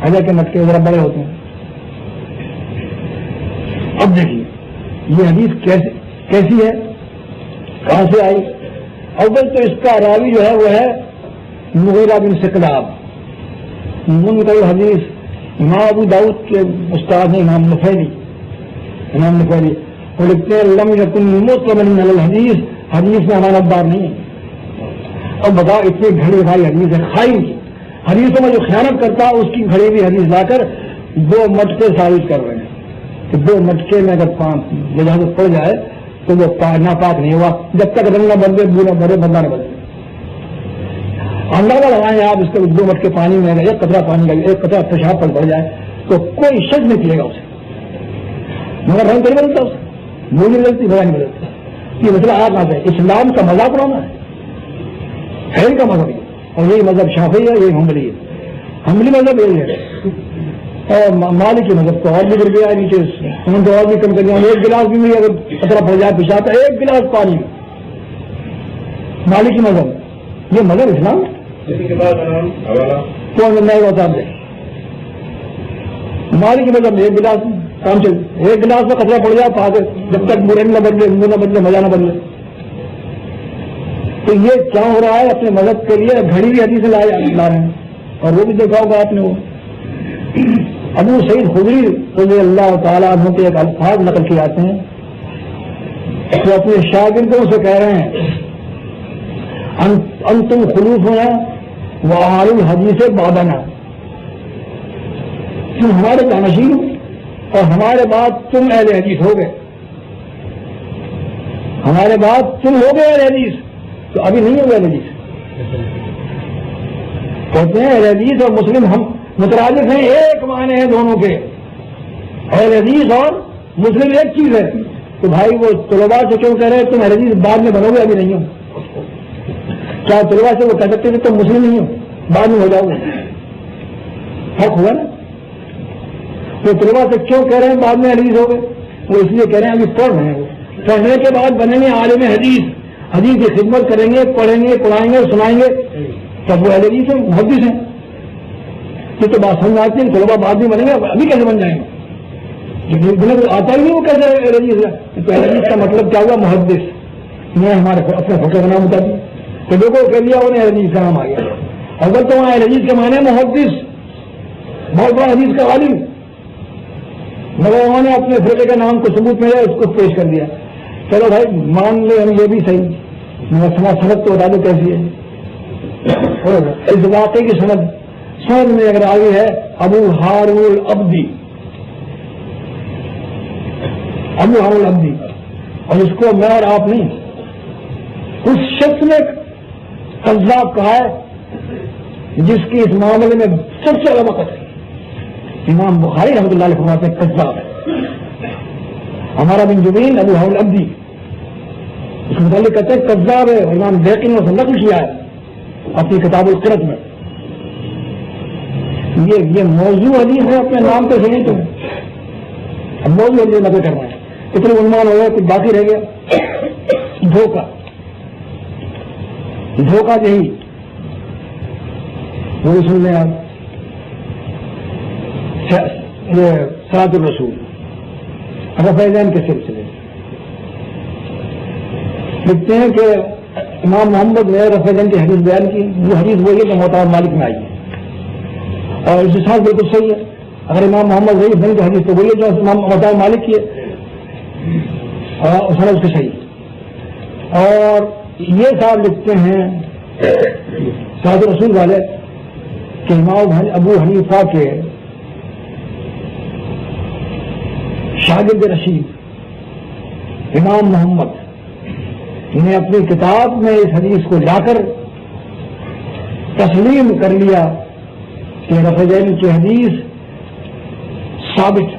حجر کے مٹکے ذرا بڑے ہوتے ہیں۔ اب دیکھیے یہ حدیث کیسی ہے، کہاں سے آئی؟ اول تو اس کا راوی جو ہے وہ ہے مغیرہ بن ثقلاب، منکر الحدیث، امام ابو داؤد کے استاد ہیں امام نفیلی۔ وہ لکھتے ہیں لم یکن مطمئن علی الحدیث، حدیث میں امانت دار نہیں ہے۔ اور بتاؤ اتنی گھڑی بھائی حدیث ہے، خائن کی حدیثوں میں جو خیانت کرتا ہے اس کی گھڑی بھی حدیث لا کر 2 مٹکے ثابت کر رہے ہیں کہ 2 مٹکے میں اگر اجازت پڑ جائے تو وہ ناپاک نہیں ہوا، جب تک رنگ نہ بدلے، بو نہ بھرے، بندہ نہ بدلے۔ اندازہ لگائیں آپ اس کے 2 مٹکے پانی میں اگر 1 قطرہ پانی لگے، 1 قطرہ پیشاب پر پڑ جائے تو کوئی شک نہیں پلے گا اسے، مگر رنگ نہیں بدلتا، اسے بو نہیں بدلتی، بھیا نہیں بدلتی۔ یہ مسئلہ آپ نہ ہے، اسلام کا مذہب اڑانا ہے، خیر کا مذہب ہے، اور یہی مذہب شافعی ہے، یہی حنبلی ہے۔ حنبلی مذہب یہی ہے، اور مالکی مذہب تو اور بھی گر گیا ہے نیچے، انہوں نے اور بھی کم کر دیا، 1 گلاس بھی اگر قطرہ پڑ جائے پیشاب، 1 گلاس پانی میں، مالکی مذہب، یہ مذہب اسلام ہے۔ کون بننا ہے صاحب دے مالکی مذہب 1 گلاس کام چل، 1 گلاس میں قطرہ پڑ جائے پا کر، جب تک برے نہ بدلے، منہ نہ بدلے، مزہ نہ بدلے۔ تو یہ کیا ہو رہا ہے؟ اپنے مذہب کے لیے گھڑی بھی حدیث لا رہے ہیں، اور وہ بھی دیکھا ہوگا آپ نے، وہ ابو سعید خدری رضی اللہ تعالیٰ عنہ کے ایک الفاظ نقل کیے جاتے ہیں جو اپنے شاگردوں سے کہہ رہے ہیں انتم خلوف ہونا وہ اہل الحدیث بعدنا، تم ہمارے جانشین ہو اور ہمارے بعد تم اہل حدیث ہو گئے، ہمارے بعد تم ہو گئے اہل حدیث، تو ابھی نہیں ہو گئے اہل حدیث۔ کہتے ہیں اہل حدیث اور مسلم ہم مترادف ہیں، ایک معنی ہیں دونوں کے، اہل حدیث اور مسلم ایک چیز ہے۔ تو بھائی وہ طلباء سے کیوں کہہ رہے ہیں تم اہل حدیث بعد میں بنو گے، ابھی نہیں ہو؟ کیا طلباء سے وہ کہہ سکتے تھے تم مسلم نہیں ہو، بعد میں ہو جاؤ گے؟ حق ہوا نا؟ وہ طلباء سے کیوں کہہ رہے ہیں بعد میں اہل حدیث ہو گئے؟ وہ اس لیے کہہ رہے ہیں ابھی پڑھ رہے ہیں، وہ پڑھنے کے بعد بنیں گے عالم حدیث، حدیث کی خدمت کریں گے، پڑھیں گے، پڑھائیں گے، سنائیں گے، تب وہ اہل حدیث ہیں، محدث ہیں۔ یہ تو بات سمجھ آتی ہے، طلباء بعد میں بنیں گے، ابھی کیسے بن جائیں گے؟ آتا ہی نہیں وہ کیسے اہل حدیث ہے؟ تو اہل حدیث کا مطلب کیا ہوا؟ محدث۔ میں ہمارے اپنے فقہ کا نام بتا دیا تو لوگوں کو کہہ دیا انہیں اہل حدیث کا نام آ گیا۔ اگر تو وہاں اہل حدیث کے معنی محدث، بہت بڑا حدیث کا عالم، مگر انہوں نے اپنے فرقے کا نام کو ثبوت میں اس کو پیش کر دیا۔ چلو بھائی مان لیں ہم یہ بھی صحیح، مگر سند تو بتا دو کیسی ہے۔ اس واقعے کی سند میں اگر آگے ہے ابو ہارون العبدی، ابو ہارون العبدی، اور اس کو میں اور آپ نہیں، اس شخص نے قذاب کہا ہے جس کی اس معاملے میں سب سے زیادہ وقت ہے۔ امام بخاری رحمۃ اللہ علیہ فرماتے ہیں قذاب ہے۔ ہمارا بن جبین ابو ہارون العبدی اس متعلق کہتے ہیں قذاب ہے، امام بیہقی نے اسے نقل کیا ہے اپنی کتاب القرۃ میں۔ یہ موضوع حدیث ہے، اپنے نام پہ صحیح تو اب موضوع حدیث نقل کرنا ہے، اتنے عنوان ہو گیا، کچھ باقی رہ گیا۔ دھوکہ یہی وہ بھی سن لیں آپ، صراط الرسول رفیدین کے سلسلے لکھتے ہیں کہ امام محمد نے رفیدین کی حدیث بیان کی، وہ حدیث وہی ہے کہ معتبر مالک میں آئی ہے، اور اس حساب بالکل صحیح ہے۔ اگر امام محمد ضعیف نہیں تو حدیث تو وہی ہے جو امام معتبر مالک کی ہے۔ اور سند اس کے صحیح. اور یہ صاحب لکھتے ہیں سعد رسول والے کہ امام ابو حنیفہ کے شاگرد رشید امام محمد نے اپنی کتاب میں اس حدیث کو لا کر تسلیم کر لیا کہ رفعین کی حدیث ثابت،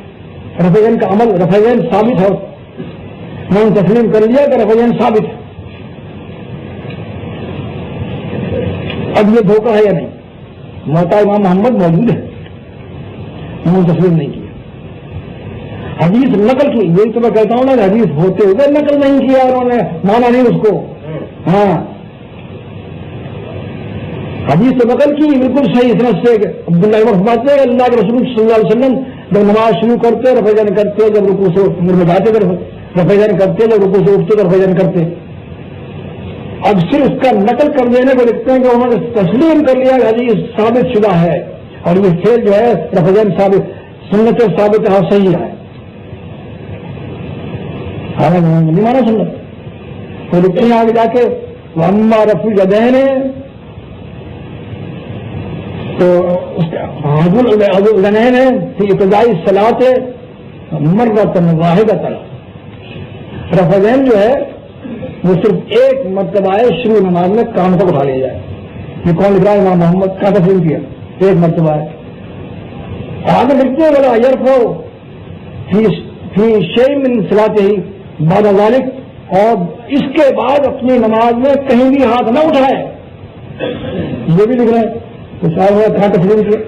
رفعین کا عمل رفعین ثابت ہے. میں نے تسلیم کر لیا کہ رفعین ثابت ہے. اب یہ دھوکہ ہے یا نہیں؟ موتا امام محمد موجود ہے، انہوں نے تسلیم نہیں کیا. حدیث نقل کی، یہی تو میں کہتا ہوں نا کہ حدیث ہوتے ہوئے نقل نہیں کیا، انہوں نے مانا نہیں اس کو. ہاں حدیث تو نقل کی بالکل صحیح سمجھ سے. عبداللہ عمر فرماتے ہیں اللہ کے رسول صلی اللہ علیہ وسلم جب نماز شروع کرتے رفع جان کرتے، جب رکوع سے میں جاتے رفع جان کرتے، جب رکوع سے اٹھتے رفع جان کرتے. اب صرف اس کا نقل کر دینے کو لکھتے ہیں کہ انہوں نے تسلیم کر لیا کہ حدیث ثابت شدہ ہے اور یہ فعل جو ہے رفع جان ثابت سنت ثابت ہے، صحیح ہے. نہیں مانا سنت تو لکھتے ہیں آگے جا کے اما رفع الیدین تو حضور الاذنین فی ابتدائی الصلاۃ مرۃ واحدۃ. رفع الیدین جو ہے وہ صرف ایک مرتبہ ہے شروع نماز میں کان تک اٹھا لیا جائے. یہ کون لکھ رہا ہے؟ امام محمد کا تسلیم کیا ایک مرتبہ ہے. آگے لکھتے ہیں بولا یرفع فی شیء من صلاته بعد ذلك، اور اس کے بعد اپنی نماز میں کہیں بھی ہاتھ نہ اٹھائے. یہ بھی لکھ رہے ہیں تو شاید کہاں تسلیم کیا؟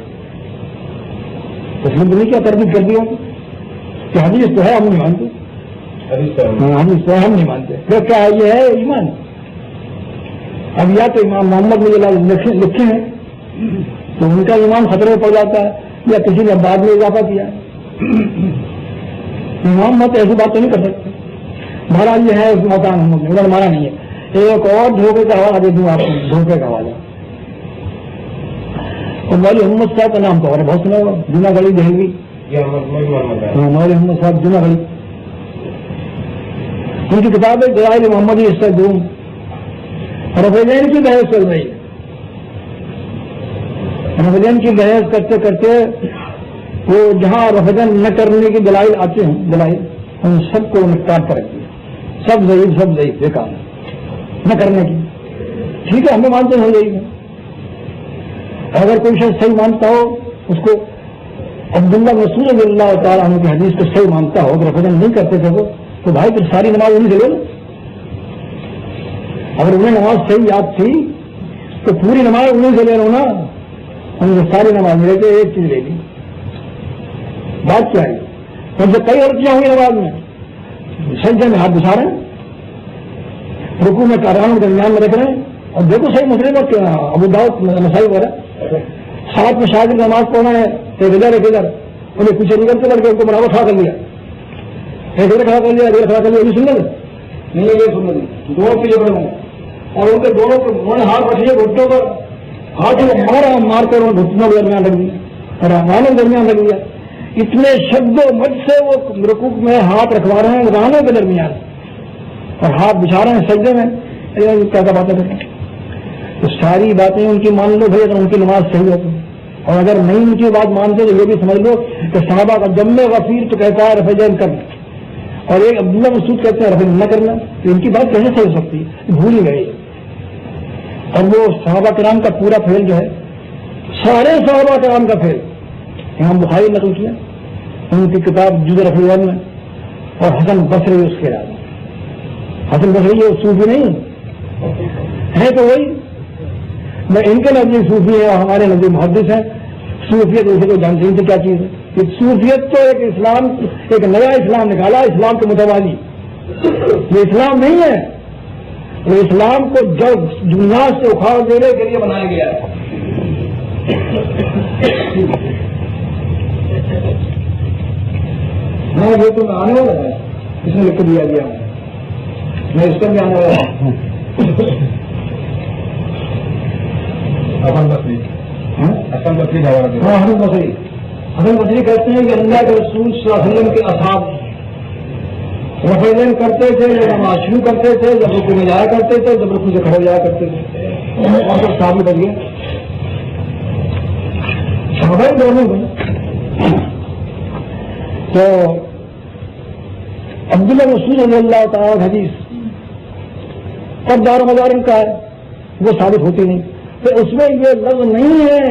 تسلیم تو نہیں کیا، تردید کر دیا کہ حدیث تو ہے ہم نہیں مانتے. حدیث تو ہے ہم نہیں مانتے. پھر کیا ہے؟ یہ ہے ایمان. اب یا تو امام محمد نے لکھے ہیں تو ان کا ایمان خطرے میں پڑ جاتا ہے، یا کسی نے بعد میں اضافہ کیا. امام مت ایسی بات تو نہیں کر سکتے. بہرحال یہ ہے اس مکان انہوں نے مانا نہیں ہے. ایک اور دھوکے کا حوالہ دے دوں آپ کو، دھوکے کا حوالہ. مولوی محمد صاحب کا نام تو اور بہت سنا ہوگا، جنا گڑی دہلوی. مولوی محمد صاحب جنا گڑی، ان کی کتاب ہے دلائل محمدی استدوم. رفعین کی بحث چل رہی ہے. رفعین کی بحث کرتے کرتے وہ جہاں رفعین نہ کرنے کی دلائل آتے ہیں، دلائل ان سب کو نکات کر رکھتی ہے. سب ضعیف بیکار نہ کرنے کی. ٹھیک ہے ہمیں مانتے ہیں ضعیف ہے. اگر کوئی شخص صحیح مانتا ہو اس کو عبداللہ رسول رضی اللہ تعالیٰ عنہ کی حدیث کو صحیح مانتا ہو، اگر رفعین نہیں کرتے تھے تو بھائی پھر ساری نماز انہیں سے لے لو. اگر انہیں نماز صحیح یاد تھی تو پوری نماز انہیں سے لے لو نا. انہوں نے ساری نماز لے کے ایک چیز لے لی. بات کیا ہے؟ ان سے کئی غلطیاں ہوئی نماز میں. سجدے میں ہاتھ بچھا رہے ہیں، رکوع میں کارانوں کے درمیان میں رکھ رہے ہیں. اور دیکھو صحیح مسلم ابو داؤد نسائی وغیرہ ساتھ میں شاگرد نماز پڑھنا ہے، ایک ادھر انہیں پیچھے نکلتے کر کے ان کو برابر کھڑا کر لیا، ایک ادھر کھڑا کر لیا، ادھر کھڑا کر لیا. یہ سن لیں نہیں یہ سن لیں دونوں پیچھے پڑے ہیں اور ان کے دونوں انہوں نے ہاتھ رکھیے گھٹنوں پر، ہاتھ مار کر انہوں نے گھٹنوں کے درمیان رکھ دیا اور رانوں کے درمیان رکھ دیا. اتنے شد و مد سے وہ رکوع میں ہاتھ رکھوا رہے ہیں رانوں کے درمیان اور ہاتھ بچھا رہے ہیں سجدے میں. کیا باتیں کرتے ہیں؟ تو ساری باتیں ان کی مان لو بھائی اگر ان کی نماز صحیح ہوتی. اور اگر نہیں ان کی بات مانتے تو یہ بھی سمجھ لو کہ صحابہ کا جم غفیر تو کہتا ہے رفع جان کرنا اور ایک عبداللہ مسعود کہتے ہیں رفع نہ کرنا. تو ان کی بات کیسے صحیح ہو سکتی ہے؟ بھول ہی گئی. اور وہ صحابہ کرام کا پورا فعل جو ہے سارے صحابہ کرام کا فعل امام بخاری نقل کیا ان کی کتاب جز رفع میں، اور حسن بصری اس کے علاوہ. حسن بصری یہ صوفی نہیں ہے تو وہی میں ان کے نزدیک صوفی ہے اور ہمارے نزدیک محدث ہیں. صوفیت اسے کو جانتے ہیں کیا چیز ہے؟ صوفیت تو ایک اسلام، ایک نیا اسلام نکالا اسلام کے متوالی. یہ اسلام نہیں ہے، یہ اسلام کو جب دنیا سے اکھاڑ دینے کے لیے بنایا گیا ہے. میں یہ تو آنے والا ہے، اس میں لکھ کے دیا گیا میں اس پر بھی آنے والا ہوں. حسن بصری کہتے ہیں کہ اللہ کے رسول صلی اللہ علیہ وسلم کے اصحاب رفع کرتے تھے یا نماز شروع کرتے تھے, جب رکوع میں جایا کرتے تھے, جب رکوع سے کھڑے جایا کرتے تھے, اور سب ثابت کر گئے صحابہ دونوں کو. تو عبداللہ مسعود رضی اللہ تعالیٰ حدیث اور دار مدار ان کا ہے, وہ ثابت ہوتی نہیں. تو اس میں یہ لفظ نہیں ہے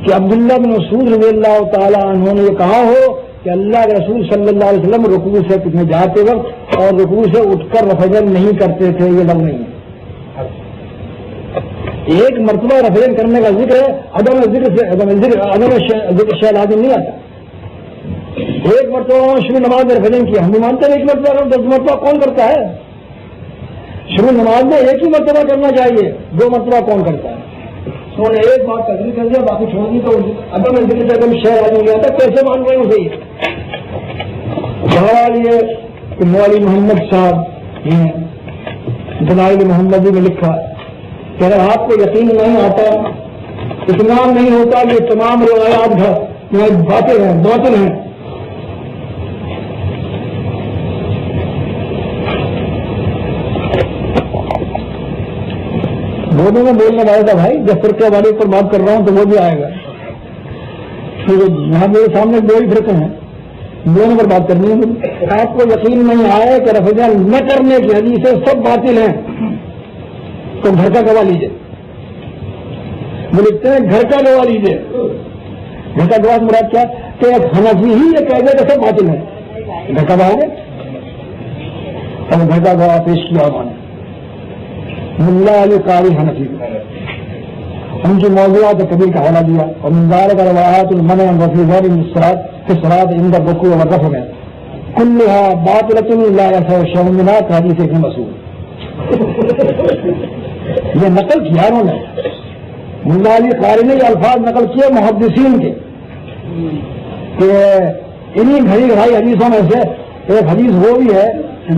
کہ عبداللہ بن مسعود رضی اللہ تعالیٰ عنہ نے یہ کہا ہو کہ اللہ کے رسول صلی اللہ علیہ وسلم رکوع سے جاتے وقت اور رکوع سے اٹھ کر رفع نہیں کرتے تھے, یہ لفظ نہیں ہے. ایک مرتبہ رفع کرنے کا ذکر ہے, عدم ذکر شیء لازم نہیں آتا. ایک مرتبہ شروع نماز میں رفع کیا, ہم بھی مانتے ہیں ایک مرتبہ, 10 مرتبہ کون کرتا ہے؟ شروع نماز میں ایک ہی مرتبہ کرنا چاہیے, 2 مرتبہ کون کرتا ہے؟ انہوں نے ایک بات تقریر کر دیا, باقی چھوڑ دی. تو عدم ذکر سے عدم شیء لازم نہیں آتا, کیسے مان رہے ہیں صحیح. بہرحال یہ مولوی محمد صاحب دلائل محمدی میں لکھا کہ اگر آپ کو یقین نہیں آتا, اطمینان نہیں ہوتا, یہ تمام روایات باتیں ہیں, باطل ہیں. دونوں میں بولنے والا تھا بھائی, جب فرقے والے پر بات کر رہا ہوں تو وہ بھی آئے گا. یہاں میرے سامنے 2 ہی فرقے ہیں, دونوں پر بات کرنی ہے. آپ کو یقین نہیں آئے کہ رفع نہ کرنے کی حدیثیں سب باطل ہیں, تو گھر کا گواہ لیجیے. وہ لکھتے ہیں گھر کا گواہ لیجیے. گھر کا گواہ مراد کیا کہ حنفی ہی یہ کہہ دے کہ سب باطل ہیں, گھر کا گواہ ہے. اور گھر کا گواہ پیش کیا انہوں نے ملا علی قاری حنفی, ان کی موضوعات کبیر کا حوالہ دیا. اور منظار کا روایات المنع وفی غیر الصلاۃ عند الرکوع والرفع میں کلها باطلۃ لا يصح شيء منها كحديث ابن مسعود. یہ نقل کیا انہوں نے, ملا علی قاری نے یہ الفاظ نقل کیے محدثین کے کہ انہی گھڑی گھڑائی حدیثوں میں سے ایک حدیث وہ بھی ہے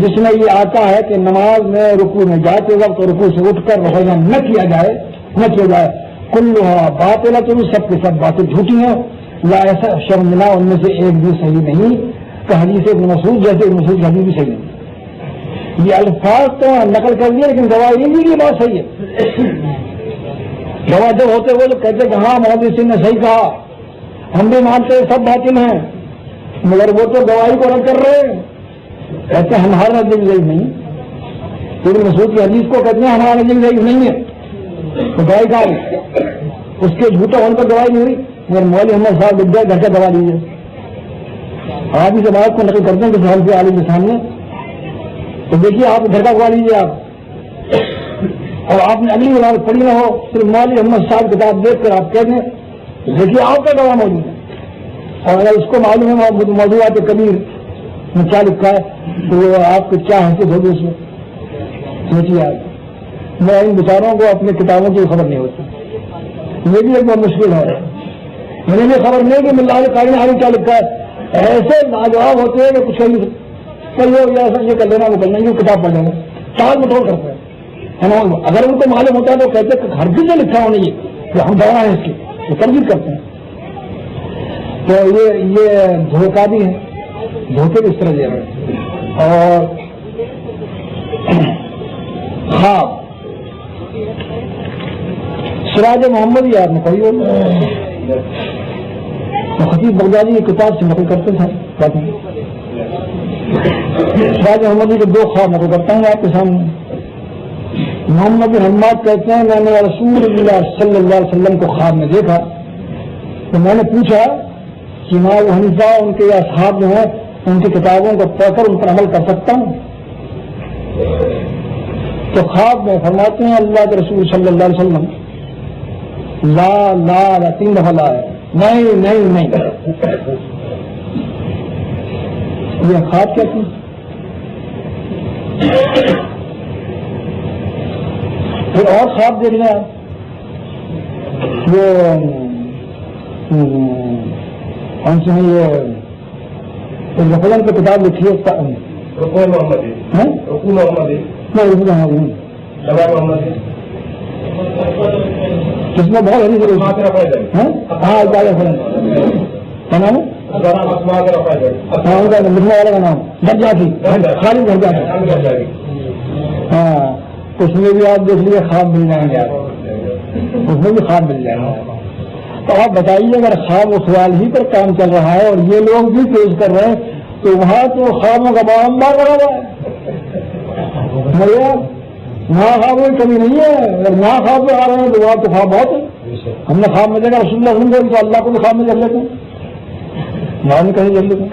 جس میں یہ آتا ہے کہ نماز میں رکوع میں جاتے وقت رکوع سے اٹھ کر رفع نہ کیا جائے. کلھا باطلۃ, سب کے سب باتیں جھوٹی ہیں. لا ایسا شرمنا, ان میں سے ایک بھی صحیح نہیں. کہ حدیث ابن مسعود جیسے ابن مسعود کی حدیث بھی صحیح نہیں. یہ الفاظ تو نقل کر دیے, لیکن گواہ یہ نہیں کہ بات صحیح ہے. گواہ جب ہوتے وہ لوگ کہتے کہ ہاں محدثین نے صحیح کہا, ہم بھی مانتے ہیں سب باطل ہیں, مگر وہ تو گواہی کو رد کر رہے ہیں. کہتے ہیں ہمارا نزدیک ضعیف نہیں, ابن مسعود کی حدیث کو کہتے ہیں ہمارا نزدیک ضعیف نہیں ہے, تو گواہی کہا اس کے جھوٹا ہونے پر گواہی نہیں ہوئی. مگر مولوی محمد صاحب گھر کا گواہ لیجیے. آپ اس بات کو نقل کرتے ہیں کہ صاحب کے عالم کے سامنے, تو دیکھیے آپ گھر کا گواہ لیجیے آپ, اور آپ نے اگلی بات پڑھی نہ ہو, صرف مولوی محمد صاحب کتاب دیکھ کر آپ کہہ دیں دیکھیے آپ کا گواہ موجود ہے. اور اگر اس کو معلوم ہے موضوعات کبیر میں کیا لکھا ہے تو وہ آپ کو کیا حیثیت ہوگی اس میں, سوچیے آپ. میں ان بیچاروں کو اپنی کتابوں کی خبر نہیں ہوتی, یہ بھی ایک بہت مشکل ہے. مجھے بھی خبر نہیں کہ ملا علی قاری نے آگے کیا لکھا ہے. ایسے لاجواب ہوتے ہیں کہ کچھ ایسا یہ کر لینا وہ کرنا, یہ کتاب پڑھ لینا, چال مٹول کرتے ہیں. اگر ان کو معلوم ہوتا ہے تو کہتے ہیں کہ ہر چیز سے لکھا ہونا یہ کہ ہم دوا ہیں اس کی, وہ تردید کرتے ہیں. تو یہ دھوکہ بھی ہے, دھوکے بھی اس طرح دے رہے ہیں. اور خواب سراج محمد یار میں کبھی خطیب بغدادی کی کتاب سے نقل کرتے تھے. سراج محمدی کے 2 خواب نقل کرتا ہوں آپ کے سامنے. محمد بن حماد کہتے ہیں میں نے رسول اللہ صلی اللہ علیہ وسلم کو خواب میں دیکھا, تو میں نے پوچھا کہ امام حنیفہ ان کے اصحاب جو ہیں ان کی کتابوں کو پڑھ کر ان پر عمل کر سکتا ہوں. تو خواب میں فرماتے ہیں اللہ کے رسول صلی اللہ علیہ وسلم لا لا لا 3 دفعہ لا ہے, نہیں نہیں نہیں. یہ خواب کیا تھی؟ پھر اور خواب دیکھ لیں آپ, وہ کون سی ہے یہ رفلن کی کتاب لکھی ہے جس میں بہت ہاں کیا نام ہے لکھنے والے کا نام درجہ تھی خالی درجہ تھا. ہاں اس میں بھی آپ دیکھ لیجیے خواب مل جائیں گے, اس میں بھی خواب مل جائیں گے. تو آپ بتائیے اگر خواب و خیال ہی پر کام چل رہا ہے اور یہ لوگ بھی پیش کر رہے ہیں تو وہاں تو خوابوں کا بڑا انبار بنا ہوا ہے. وہاں خوابوں کی کمی نہیں ہے, اگر وہاں خواب میں آ رہے ہیں تو وہاں تو خواب بہت ہے. ہم نے خواب میں دیکھا رسول اللہ صلی اللہ علیہ وسلم کو, تو اللہ کو بھی خواب میں دیکھ لیتے ہیں, وہاں بھی کہیں دیکھ لیتے ہیں.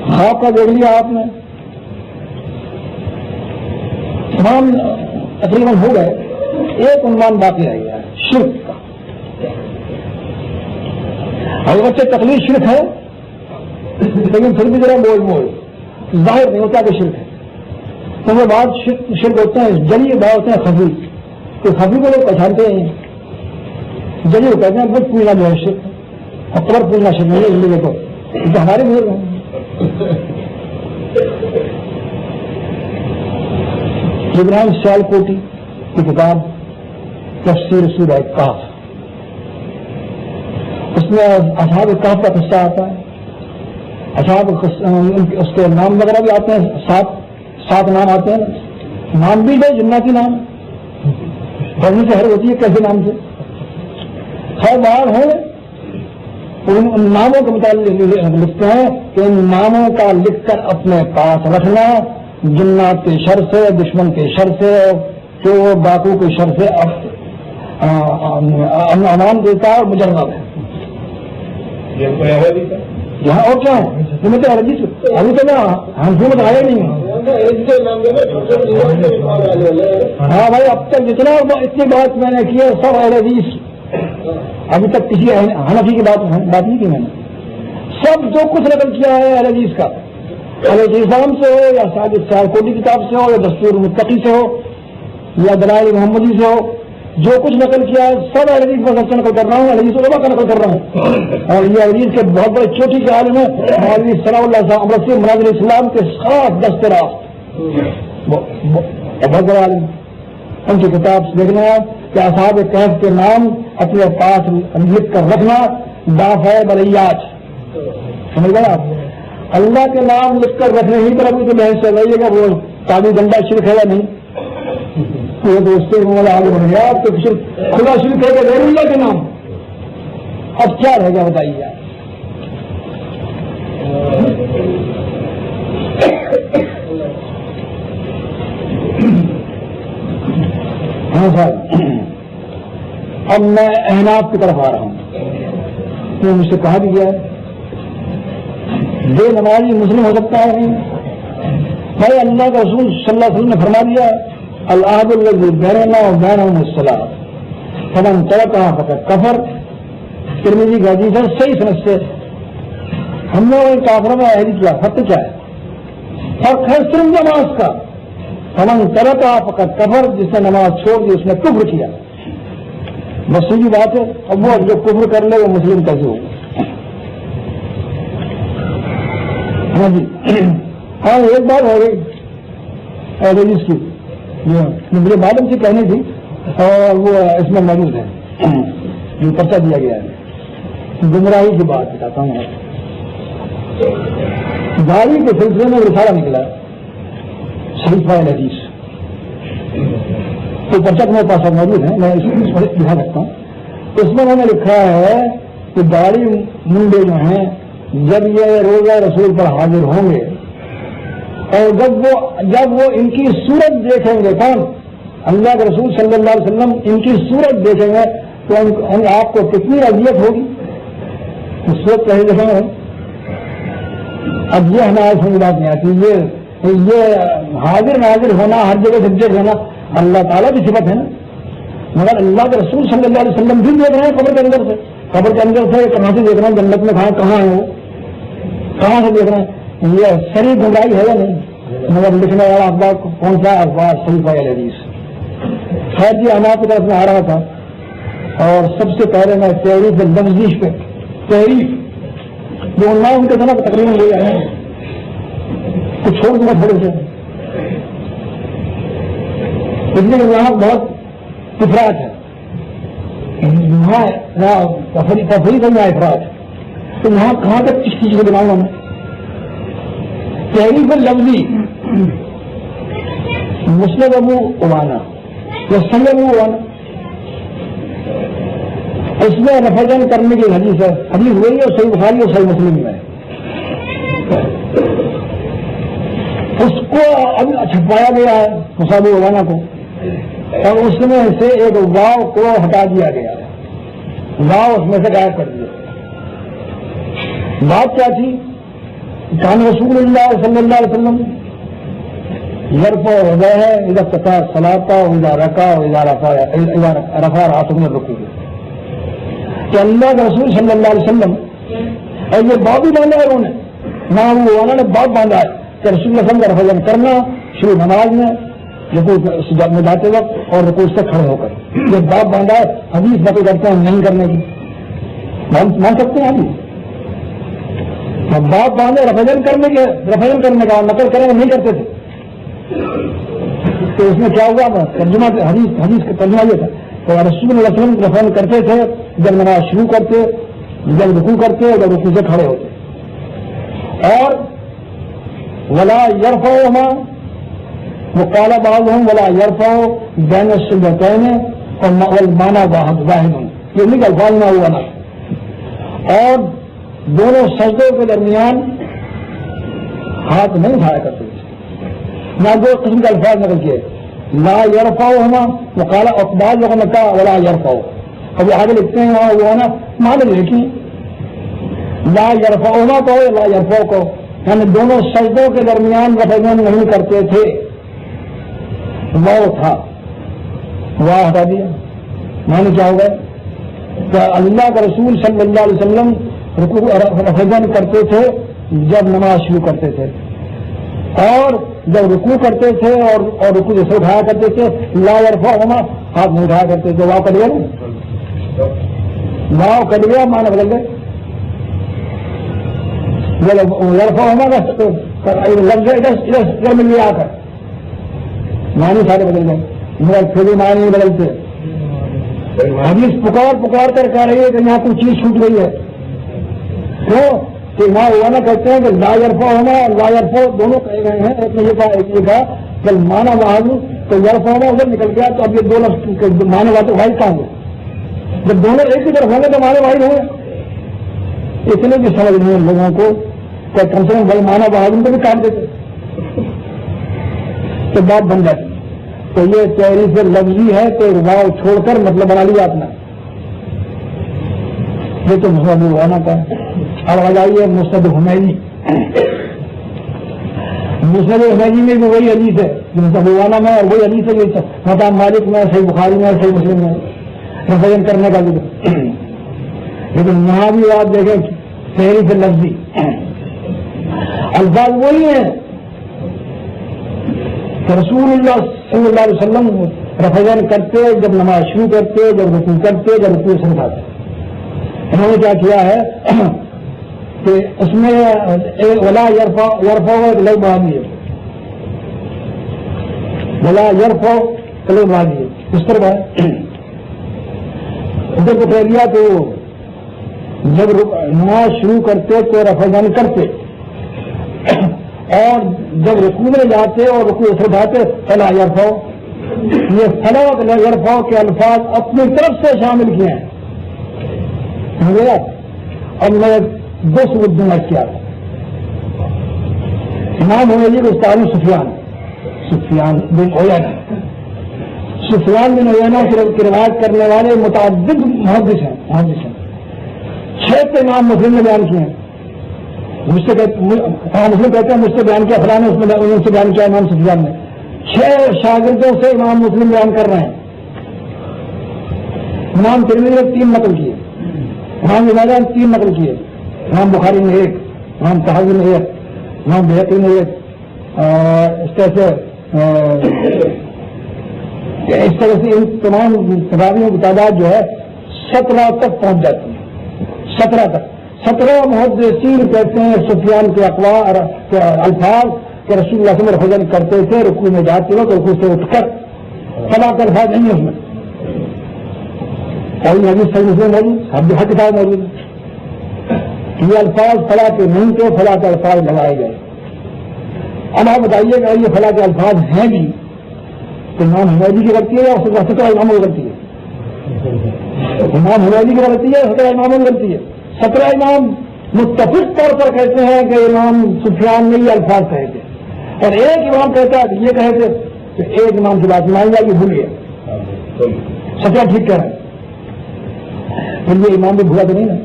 خواب کا دیکھ لیا آپ نے, تمام تقریباً ہو گئے. ایک عنوان باقی رہ گیا ہے شرک کا. اگرچہ تقلید شرک ہے لیکن پھر بھی ذرا بول ظاہر نہیں ہوتا کہ شرک ہے. تو وہ بات شرک ہوتے ہیں جلی, بات ہوتے ہیں خفی. تو خفی کو لوگ پہچانتے ہیں, جلی کو کہتے ہیں بت پوجنا جو ہے شرک, اور قبر پوجنا شرک نہیں ہے زندگی کو. تو ہمارے بزرگ ہیں. ابراہیم سیال کوٹی کی کتاب تفسیر سورہ کاف, اس میں اصحاب کاف کا قصہ آتا ہے. اصحاب اس کے نام وغیرہ بھی آتے ہیں, 7 نام آتے ہیں. نام بھی ہے جناتی نام, پڑھنے سے حیرت ہوتی ہے کیسے نام سے. خیر بار ہے ان ناموں کے متعلق لکھتے ہیں کہ ان ناموں کا لکھ کر اپنے پاس رکھنا جنات کے شر سے, دشمن کے شر سے, جو ڈاکو کے شر سے امان دیتا ہے اور مجرب ہے. یہاں اور کیا ہے ابھی تو میں ہم سے مت آیا نہیں. ہاں بھائی, اب تک جتنا اتنی بات میں نے کی ہے سب اہل حدیث. ابھی تک کسی حنفی کی بات نہیں کی میں نے. سب جو کچھ نقل کیا ہے اہل حدیث کا, اہل اسلام سے ہو یا ساجد سیالکوٹی کتاب سے ہو یا دستور متقی سے ہو یا دلائل محمدی سے ہو, جو کچھ نقل کیا ہے سب اہل حدیث کا نقل کر رہا ہوں, اہل حدیث علماء کا نقل کر رہا ہوں. اور یہ حدیث کے بہت بڑے چوٹی کے عالم ہیں مولوی ثناء اللہ صاحب امرت مناظر اسلام کے خاص دست راست, بہت بڑا عالم. ان کی کتاب سے دیکھنا ہے کہ اصحاب کہف کے نام اپنے پاس لکھ کر رکھنا دافع بلیات. سمجھ گئے آپ, اللہ کے نام لکھ کر رکھنے ہی پر ابھی تو بحث چل رہی ہے کہ وہ تعبیر ڈنڈا شرک ہے یا نہیں. وہ دوستے والا آگے بڑھ گیا. اب تو خدا شرک ہے کہ غیر اللہ کے نام, اب کیا رہے گا بتائیے آپ. ہاں صاحب, اب میں احناف کی طرف آ رہا ہوں. تو مجھ سے کہا بھی گیا ہے بے نمازی مسلم ہو سکتا ہے نہیں. بھائی اللہ کا رسول صلی اللہ علیہ وسلم نے فرما دیا العہد الذی بیننا وبینہم الصلاۃ فمن ترکہا فقد کفر. ترمذی کا حدیث ہے صحیح سند سے. ہم نے ان کافروں میں عہد کیا, فرق کیا ہے؟ فرق ہے صرف نماز کا. فمن ترکہا فقد کفر, جس نے نماز چھوڑ دی اس نے کفر کیا. بس سیدھی بات ہے. اب وہ جو کفر کر لے وہ مسلم کیسے ہوگا؟ ہاں جی, ہاں ایک بات ہو گئی حدیث کی, مجھے معلوم سے کہنی تھی اور وہ اس میں موجود ہے جو پرچہ دیا گیا ہے. گمراہی کی بات بتاتا ہوں. گاڑی کے سلسلے میں رسالہ نکلا صحیفہ الحدیث, تو پرچہ میرے پاس موجود ہے, میں اس کو دکھا سکتا ہوں. اس میں انہوں نے لکھا ہے کہ داڑھی منڈے جو ہیں جب یہ روزہ رسول پر حاضر ہوں گے اور جب وہ ان کی صورت دیکھیں گے, کون؟ اللہ کے رسول صلی اللہ علیہ وسلم ان کی صورت دیکھیں گے تو آپ کو کتنی اذیت ہوگی. صورت کہیں دیکھیں گے. اب یہ ہمارے سمجھ بات نہیں آتی. یہ حاضر ناظر ہونا, ہر جگہ سبجیکٹ ہونا اللہ تعالیٰ کی صفت ہے نا, مگر اللہ کے رسول صلی اللہ علیہ وسلم بھی دیکھ رہے ہیں قبر کے اندر سے. قبر کے اندر سے کہاں سے دیکھ رہے ہیں, جنت میں کہاں ہے وہ, کہاں سے دیکھ رہے ہیں. یہ سری گمراہی ہے یا نہیں؟ مگر لکھنے والا اخبار کون سا اخبار؟ صحیفہ الحدیث. خیر جی, ہم آپ کی طرف میں آ رہا تھا اور سب سے پہلے میں تحریف لفظیش پہ تحریف جو عنوان ان کے سنا تقریباً لے آئے ہیں, کچھ چھوڑ دوں گا تھوڑے سے, اس لیے وہاں بہت افراد ہے, تفریح کرنا افراد. تو یہاں کہاں تک کس چیز کو بناؤں میں تحریف لفظی مسلم ابو عوانہ یا سنگ ابو عوانہ اس میں رفضن کرنے کی حدیث ہے، حدیث وہی ہے صحیح بخاری اور صحیح مسلم میں اس کو اب چھپایا گیا ہے مصعب ابو عوانہ کو، اور اس میں سے ایک واو کو ہٹا دیا گیا ہے، واو اس میں سے غائب کر دیا۔ بات کیا تھی؟ کان رسول اللہ صلی اللہ علیہ وسلم یرفع یدیہ اذا افتتح الصلاۃ واذا رکع واذا رفع رأسه من الرکوع، کہ اللہ کے رسول صلی اللہ علیہ وسلم، اور یہ باب بھی باندھا ہے انہوں نے، نہ وہ نے باب باندھا ہے کہ رسول اللہ صلی اللہ علیہ وسلم کا رفع کرنا شروع نماز میں رکوع سجود میں جاتے وقت اور رکوع سے کھڑے ہو کر، یہ باب باندھا ہے، حدیث نقل کرتے ہیں نہیں کرنے کی، مان سکتے ہیں حدیث باپ باندھے رفضن کرنے کا نقل کریں نہیں کرتے تھے، تو اس میں کیا ہوا ترجمہ حدیث کا ترجمہ یہ تھا تو رسول اللہ علیہ وسلم رفضن کرتے تھے جب نماز شروع کرتے، جب رکوع کرتے، جب رکوع سے کھڑے ہوتے، اور ولا یرفعہما وقال بعضهم ولا یرفع بین السجدتین والمعنی واحد، یہ نہیں کہ الفاظ نہ ہوا نا، اور دونوں سجدوں کے درمیان ہاتھ نہیں اٹھایا کرتے تھے، نہ دو قسم کے الفاظ نقل کیے، لا یرفعہما وقال، اور بعض لوگوں نے کہا ولا یرفع، اب وہ آگے لکھتے ہیں وہاں وہ نا معنی لکھی لا یرفعہما کو لا یرفع کو، یعنی دونوں سجدوں کے درمیان رفضن نہیں کرتے تھے، وہ تھا واہ ہٹا دیا، معنی کیا ہوگا کہ اللہ کے رسول صلی اللہ علیہ وسلم رفضن کرتے تھے جب نماز شروع کرتے تھے، اور جب رکوع کرتے تھے اور رکوع جیسے اٹھایا کرتے تھے لا یرفعہما، ہاتھ نہیں اٹھایا کرتے تھے، واو کٹ گیا نا، واو کٹ گیا معنی بدل گئے، یرفعہما لفظ ادھر مل گیا آ کر معنی سارے بدل گئے، مگر پھر بھی معنی نہیں بدلتے، حدیث پکار کر کہہ رہی ہے کہ یہاں کوئی چیز چھوٹ گئی ہے، کہ وہاں وانا کہتے ہیں کہ لا یرفعہما اور لا یرفع دونوں کہے گئے ہیں، ایک نے یہ کہا ایک یہ کہا، جب مانا واحد تو یرفعہما ادھر نکل گیا، تو اب یہ دو لفظ مانے واحد کہاں ہوں، جب دونوں ایک ہی طرف ہوں گے تو مانے واحد ہوں گے، اتنے بھی سمجھ نہیں ہے لوگوں کو کہ کم سے کم بھائی مانا واحد ان کو بھی کاٹ دیتے تو بات بن جاتی، تو یہ تحریف لفظی ہے کہ واو چھوڑ کر مطلب بنا لیا اپنا، یہ تو مصعب ابو عوانہ کا ہے۔ اب آ جائیے مسند حمیدی، مسند حمیدی میں بھی وہی حدیث ہے جو مصعب ابو عوانہ میں، اور وہی حدیث ہے جو مطلب مالک میں، صحیح بخاری میں، صحیح مسلم میں رفضن کرنے کا ذکر، لیکن یہاں بھی آپ دیکھیں تحریف لفظی الفاظ وہی ہیں کہ رسول اللہ صلی اللہ علیہ وسلم رفضن کرتے جب نماز شروع کرتے، جب رکوع کرتے، جب رکوع سے اٹھاتے، انہوں نے کیا کیا ہے کہ اس میں ولا یرفع لفظ بہادی ہے، ولا یرفع لفظ بہادی ہے، اس طرح ہے ادھر کو کہہ دیا تو جب نماز شروع کرتے تو رفضن کرتے، اور جب رکوع میں جاتے اور رکوع سے اٹھاتے فلا یرفع، یہ فلا یرفع کے الفاظ اپنی طرف سے شامل کیے ہیں، اور میں دو ثبوت دوں گا کیا امام حمیدی کے استاد سفیان بن عیینہ کی روایت کرنے والے متعدد محدث ہیں، 6 امام مسلم نے بیان کیے ہیں، مسلم کہتے ہیں مجھ سے بیان کیا فلاں نے ان سے بیان کیا امام سفیان نے، 6 شاگردوں سے امام مسلم بیان کر رہے ہیں، امام ترمذی نے 3 نقل کیے، امام ابن ماجہ نے 3 نقل کیے، امام بخاری نے 1، امام طحاوی نے 1، امام بہقی نے 1، اس طرح سے ان تمام راویوں کی تعداد جو ہے 17 تک پہنچ جاتی ہے، 17 تک، 17 محدثین کہتے ہیں سفیان کے اقوال الفاظ کہ رسول اللہ صلی اللہ علیہ وسلم کرتے تھے رکوع میں جاتے وقت رکوع سے اٹھ کر، فلا کا الفاظ نہیں ہے اس میں، اور حدیث صحیح مسلم موجود، اب بھی کتاب موجود ہے، یہ الفاظ فلاں کے نہیں تھے، فلاں کے الفاظ لگائے گئے. اب آپ بتائیے گا یہ فلاں کے الفاظ ہیں بھی تو امام حمیدی کی غلطی ہے یا 17 اماموں کی غلطی ہے؟ امام حمیدی کی غلطی ہے، 17 اماموں کی غلطی ہے. 17 امام متفق طور پر کہتے ہیں کہ امام سفیان نے یہ الفاظ کہے تھے، اور ایک امام کہتا ہے کہ یہ کہے تھے، کہ ایک امام کی بات مان جائے کہ بھول گیا. 17 ٹھیک کہہ رہے ہیں، پھر یہ امام بھی بھولا تو نہیں نا.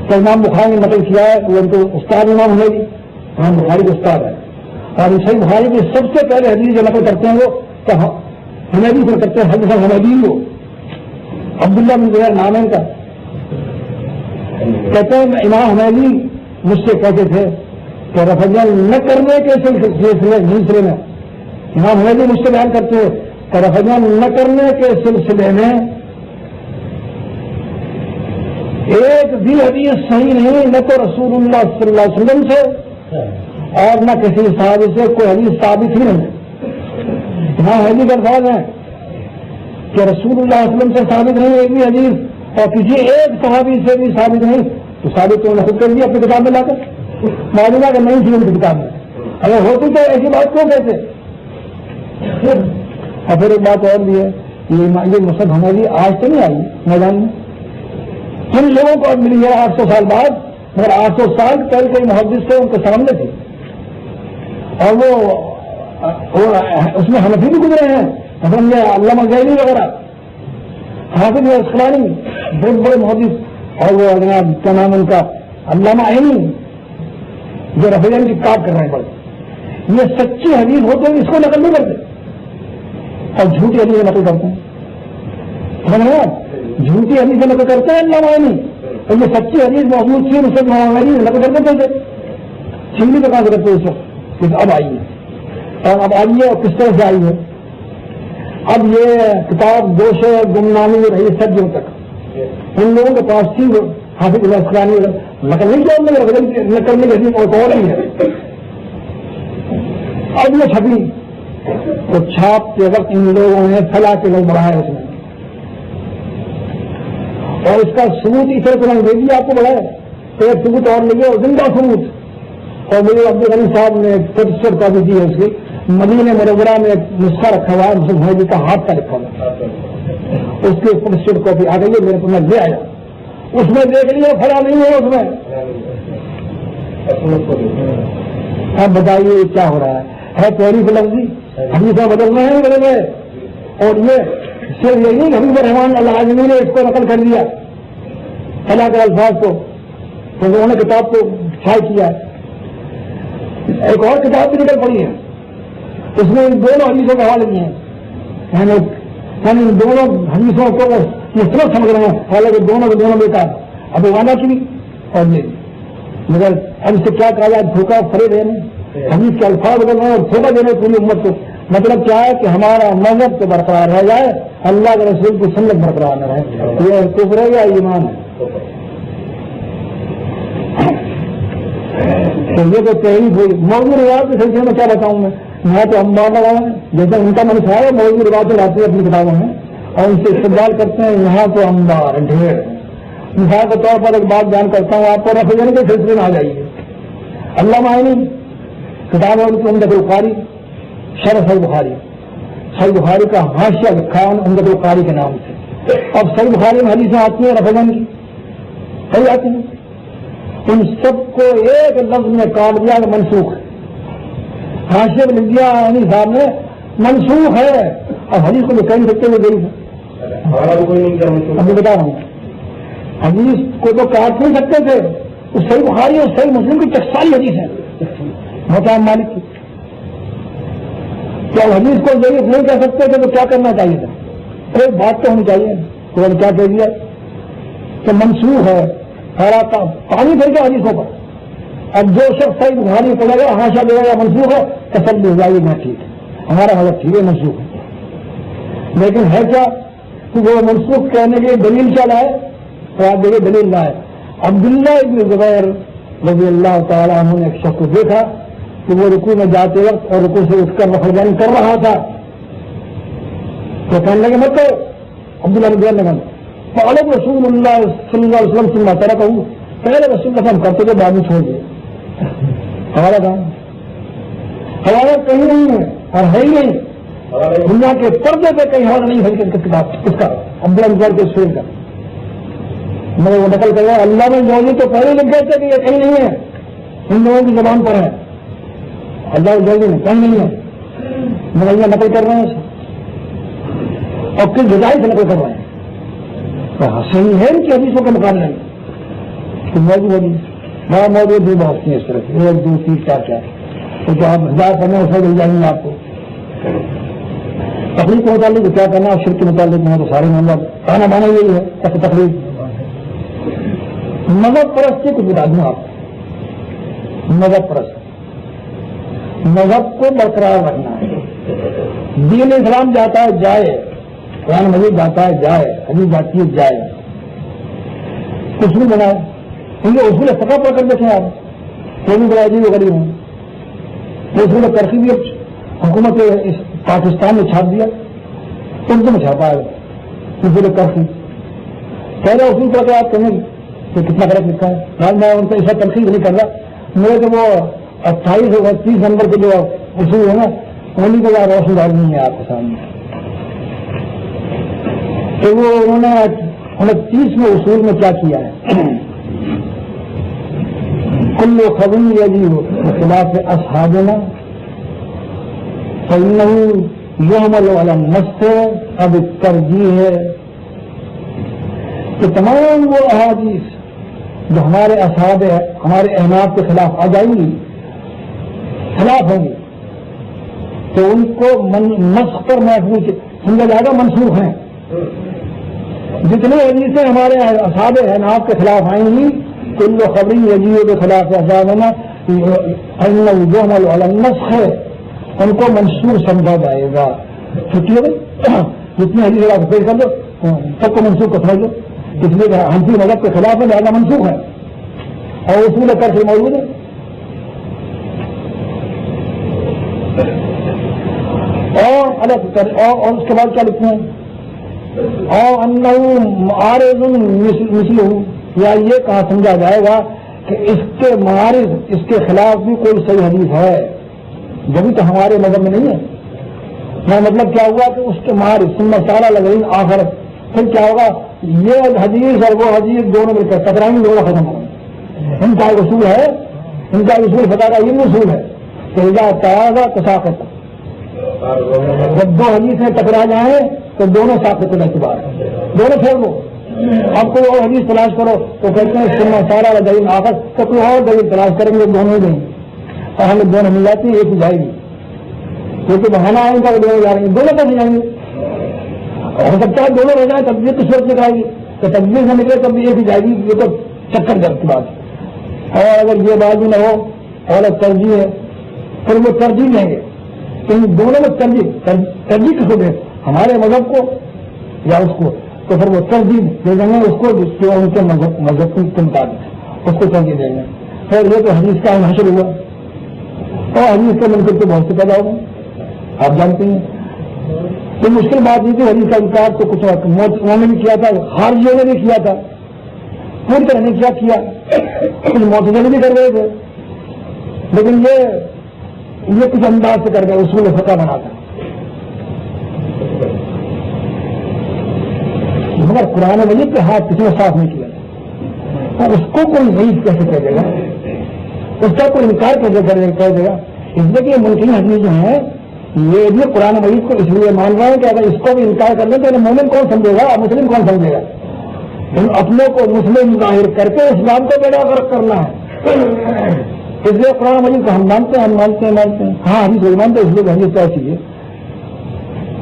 تو امام بخاری نے نقل کیا ہے وہ ان کو استاد امام حمیدی، امام بخاری کے استاد ہے. اور صحیح بخاری کی سب سے پہلے حدیث جو نقل کرتے ہیں وہ حمیدی سے کرتے ہیں، حدیث حمیدی کو عبداللہ بن زبیر نام ہے ان کا. کہتے ہیں امام حمیدی مجھ سے کہتے تھے کہ رفع نہ کرنے کے سلسلے میں، امام حمیدی مجھ سے بیان کرتے ہیں کہ رفع نہ کرنے کے سلسلے میں ایک بھی حدیث صحیح نہیں، نہ تو رسول اللہ صلی اللہ علیہ وسلم سے اور نہ کسی صحابی سے کوئی حدیث ثابت ہی نہیں. امام حمیدی کا الفاظ ہے کہ رسول اللہ علیہ وسلم سے ثابت نہیں ایک بھی حدیث، اور کسی ایک صحابی سے بھی ثابت نہیں. تو ثابت تو خود کر دیا اپنی کتاب میں لا کر، معلوم ہے کہ نہیں تھی ان کی کتاب میں. اگر ہوتی تو ایسی بات کیوں کہتے. اور پھر ایک بات اور بھی ہے، یہ مصحف حمیدی آج تو نہیں آئی میدان میں، جن لوگوں کو اب ملی ہے 800 سال بعد، مگر 800 سال پہلے کوئی محدث تھے ان کے سامنے تھے، اور وہ اس میں حنفی بھی گزرے ہیں، حضرت علامہ زیلی وغیرہ، حافظ اسقلانی بہت بڑے محدث، اور وہ کیا نام ان کا علامہ عینی جو رفیعین کی کاٹ کر رہے ہیں بڑے. یہ سچی حدیث ہوتے ہیں اس کو نقل نہیں کرتے اور جھوٹی حدیث نقل کرتے ہیں. سمجھ رہے ہیں؟ جھوٹی حدیث نقل کرتے ہیں علامہ عینی، اور یہ سچی حدیث موجود تھی اس وقت نقل کرتے تھے. چھینی کا کہاں سے کرتے اس وقت، اب آئی ہے، اور اب آئی ہے اور کس طرح سے آئی ہے. اب یہ کتاب گوشے گمنامی میں رہی صدیوں تک، ان لوگوں کے پاس تھی حافظ اسقلانی نقل نہیں کیا، نقل کرنے کی حدیث اور ہی ہے. اب یہ چھپی تو چھاپ کے وقت ان لوگوں نے پھیلا کے لوگ بڑھایا اس میں، اور اس کا ثبوت اس طرح سے دے دیا آپ کو بڑھایا. تو ایک ثبوت اور لگے اور زندہ ثبوت، اور میرے عبدالغنی صاحب نے ایک کاپی دی ہے اس کی، مدینہ منورہ میں ایک نسخہ رکھا ہوا ہے مسلم حمیدی کا ہاتھ کا لکھا ہوا، اس کی فوٹوسٹیٹ کاپی آ گئی ہے میرے کو، میں لے آیا، اس میں دیکھ لیا پھڑا نہیں ہے اس میں. اب بتائیے کیا ہو رہا ہے تحریف لفظی، حدیثیں بدل رہے ہیں بدل رہے. اور یہ صرف یہی نہیں، حبیب الرحمان العظمی نے اس کو نقل کر دیا اللہ کے الفاظ کو، تو انہوں نے کتاب کو چھائی کیا. ایک اور کتاب بھی نکل پڑی ہے، اس میں ان دونوں حدیثوں کا حوالے دیے ہیں. ان دونوں حدیثوں کو یہ سب سمجھ رہے ہیں، حالانکہ دونوں کے دونوں بیٹا ابو وانا کی اور یہ، مگر اب سے کیا کہا جائے، دھوکہ فریب ہے نہیں، حدیث کے الفاظ بدل رہے ہیں اور دھوکہ دے رہے پوری امت کو. مطلب کیا ہے کہ ہمارا مذہب تو برقرار رہ جائے، اللہ کے رسول کی سنت برقرار نہ رہے. یہ کفر ہے یا ایمان ہے؟ تو یہ تو تحریف ہوئی. موضوع روایت کے سلسلے میں کیا بتاؤں میں تو ہم بات لگا جیسے ان کا منصوبہ ہے، موضوع روایتیں لاتے ہیں اپنی کتابوں میں اور ان سے استقبال کرتے ہیں. یہاں تو امبار ڈھیر. مثال کے طور پر ایک بات بیان کرتا ہوں آپ کو، رفع کے سلسلے میں آ جائیے. علامہ عینی کتاب ہے ان کی عمدۃ القاری، شرح صحیح بخاری، صحیح بخاری کا حاشیہ لکھا ہے عمدۃ القاری کے نام سے. اب صحیح بخاری میں حدیثیں آتی ہیں رفع کی، صحیح آتی ہیں، ان سب کو ایک لفظ میں کاٹ دیا کہ منسوخ ہے. حاشیہ میں لکھ دیا عینی صاحب نے منسوخ ہے، اور حدیث کو کہیں سکتے ہوئے گئی ہے. اب میں بتا رہا ہوں حدیث کو تو کاٹ نہیں سکتے تھے. اس صحیح بخاری اور صحیح مسلم کی ٹکسالی حدیث ہے محترم مالک کی. کیا حدیث کو ضعیف نہیں کہہ سکتے تھے تو کیا کرنا چاہیے تھا؟ ایک بات تو ہونی چاہیے. تو کیا کہہ دیا کہ منسوخ ہے، پانی پھر گیا حدیثوں پر. اب جو شخص صحیح بخاری پڑے گا حاشیہ دے گا منسوخ ہے، تسلی ہو جائے گی میں ٹھیک ہے، ہمارا حضرت ٹھیک ہے منسوخ ہے. لیکن ہے کیا کہ وہ منسوخ کہنے کی دلیل کیا لائے؟ تو آپ دیکھیے دلیل لائے. عبداللہ ابن زبیر رضی اللہ تعالیٰ عنہ نے ایک شخص کو دیکھا کہ وہ رکوع میں جاتے وقت اور رکوع سے اٹھ کر رفع کر رہا تھا. تو کہنے لگے مت کرو. عبداللہ بن زبیر نے کہا رسول اللہ صلی اللہ علیہ وسلم ترکہ، پہلے رسول اللہ ہم کرتے تھے، بعد میں چھوڑ دیا. ہمارا کام ہمارا کہیں نہیں ہے اور ہے ہی نہیں. دنیا کے پردے پہ کہیں ہمارا نہیں ہے کتاب اس کا عبداللہ انصار کے سور کا. میں وہ نقل کر رہا ہوں، اللہ میں موجود تو پہلے لکھ گئے تھے کہ یہ کہیں نہیں ہے، ان لوگوں کی زبان پر ہے. اللہ جلدی میں کہیں نہیں ہے، مگر یہ نقل کر رہے ہیں اور کس جدائی سے نقل کر رہے ہیں. صحیح ہے ان کی حدیثوں کے مقابلے میں موجود حدیث وہاں موجود بھی بہت سی اس طرح کی 1 2 3 4 4 تو جو آپ ہزار پڑھنے اس میں مل جائیں گے آپ کو. تقریب کے متعلق کیا کرنا، شرک کے متعلق میں تو سارے مطلب کہنا مانا یہی ہے ایسے تقریب. مذہب پرستی کو بتا دوں آپ، مذہب پرست مذہب کو برقرار رکھنا ہے. دین اسلام جاتا ہے جائے، قرآن مجید جاتا ہے جائے، حدیث جاتی ہے جائے. اصول بنائے ان کے اصول فقہ پڑھ کر دیکھیں آپ، کوئی بھی بڑا عجیب غریب ہیں. اصول ترقی بھی حکومت پاکستان نے چھاپ دیا، اردو میں چھاپا ہے اصول ترقی. پہلے اصول پڑھ کے آپ کہیں کہ کتنا غلط لکھا ہے. میں ان کو اس وقت تنقید نہیں کر رہا، میرے تو وہ 28 اور 30 نمبر کے جو اصول ہے نا انہیں کو روشن ڈال نہیں ہے آپ کے سامنے. تو وہ انہوں نے 29ویں اصول میں کیا کیا ہے، کل خبر یجب خلاف اصحابنا فإنه يعمل على النص. اب ترجیح ہے کہ تمام وہ احادیث جو ہمارے اصحاب ہمارے احناف کے خلاف آ جائیں گی، خلاف ہوں گی، تو ان کو نسخ پر محفوظ سمجھا جائے گا، منسوخ ہیں. جتنے حدیثیں ہمارے اصحاب احناف کے خلاف آئیں گی تو ان کو خبری عجیب کے خلاف اصحابنا جو نسخ ہے ان کو منسوخ سمجھا جائے گا. چھٹی ہو گئی، جتنے حدیث آپ پیش کر دو سب کو منسوخ کو سمجھ دو، اس لیے حنفی مذہب کے خلاف ہے لہٰذا منسوخ ہے اور اصول ترقی موجود ہے. اور اس کے بعد کیا لکھتے ہیں، اور معارض مثل یا یہ کہاں سمجھا جائے گا کہ اس کے معارض اس کے خلاف بھی کوئی صحیح حدیث ہے، جبھی تو ہمارے مذہب میں نہیں ہے. مطلب کیا ہوا کہ اس کے معارض سننا سارا لگیں آخر پھر کیا ہوگا، یہ حدیث اور وہ حدیث دونوں مل کر ٹکرائیں گے، دونوں ختم ہوں گے. ان کا اصول ہے، ان کا اصول بتا رہا یہ اصول ہے کہ تازہ کساقت، جب دو حدیثیں ٹکرا جائیں تو دونوں ساقط اعتبار دونوں چھوڑ دو. اب کوئی اور حدیث تلاش کرو تو کہتے ہیں سننا سارا دلیل آخر تو کوئی اور دلیل تلاش کریں گے، دونوں ہی دیں گے اور ہمیں دونوں مل جاتی ہے، ایک ہی جائے گی. کیونکہ بہانا آئیں گا وہ دونوں جا رہے ہیں، دونوں تو نہیں جائیں گے. ہو سکتا ہے دونوں رہ جائیں تب یہ تو صورت نکلائے گی تو تجویز نہ نکلے تب بھی ایک ہی جائے گی. یہ تو چکر جب کی بات ہے. اور اگر یہ بات بھی نہ ہو اور ترجیح ہے پھر وہ ترجیح لیں گے. تو ان دونوں میں ترجیح کس کو دیں، ہمارے مذہب کو یا اس کو، تو پھر وہ ترجیح دے دیں گے اس کو جو ان کے مذہب کے مطابق اس کو ترجیح دیں گے. پھر یہ تو حدیث کا حشر ہوا اور حدیث کے منکر تو بہت سے پیدا ہو گئے، آپ جانتے ہیں. تو مشکل بات یہ تھی حدیث کا انکار تو کچھ انہوں نے بھی کیا تھا، خارجیوں نے بھی کیا تھا، پوری طرح نے کیا کچھ معتزلے بھی کر رہے تھے، لیکن یہ کچھ انداز سے کر گئے، اصول فقہ بنا کر. مگر قرآن مجید کے ہاتھ کسی نے صاف نہیں کیا، تو اس کو کوئی ضعیف کیسے کہہ دے گا، اس کا کوئی انکار کیسے کہہ دے گا. اس لیے کہ یہ منکرین حدیث جو ہیں یہ بھی قرآن مجید کو اس لیے مان رہے ہیں کہ اگر اس کو بھی انکار کر لیں تو مومن کون سمجھے گا اور مسلم کون سمجھے گا. اپنے کو مسلم ظاہر کر کے اسلام کو بیڑا غرق کرنا ہے. اس لیے قرآن مجید کو ہم مانتے ہیں ہاں حدیث نہیں مانتے، اس لیے حدیث کیا چیز ہے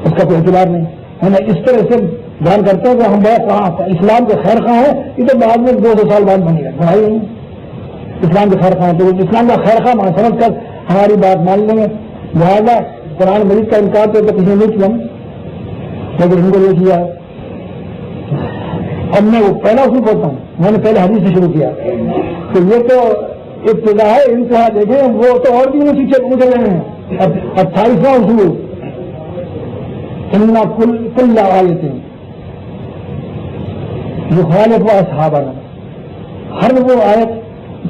اس کا کوئی اعتبار نہیں. ہم اس طرح سے بیان کرتے ہیں کہ ہم بہت اسلام کے خیر خواہ ہیں، یہ تو بعد میں 200 سال بعد بنے گا، بڑھائی نہیں اسلام کے خیر خواہ. تو اسلام کا خیر خواہ سمجھ کر ہماری بات مان لیں گے. لہٰذا قرآن مجید کا انکار تو کسی نے نہیں کیا، لیکن ان کو یہ کیا. اب میں وہ پہلا اصول پڑھتا ہوں، میں نے پہلے حدیث سے شروع کیا تو یہ تو ابتدا ہے، انتہا دیکھیں وہ تو اور بھی پیچھے پوچھ رہے ہیں. 28واں اصول کل آیتیں یخالف اصحابنا ہر وہ آیت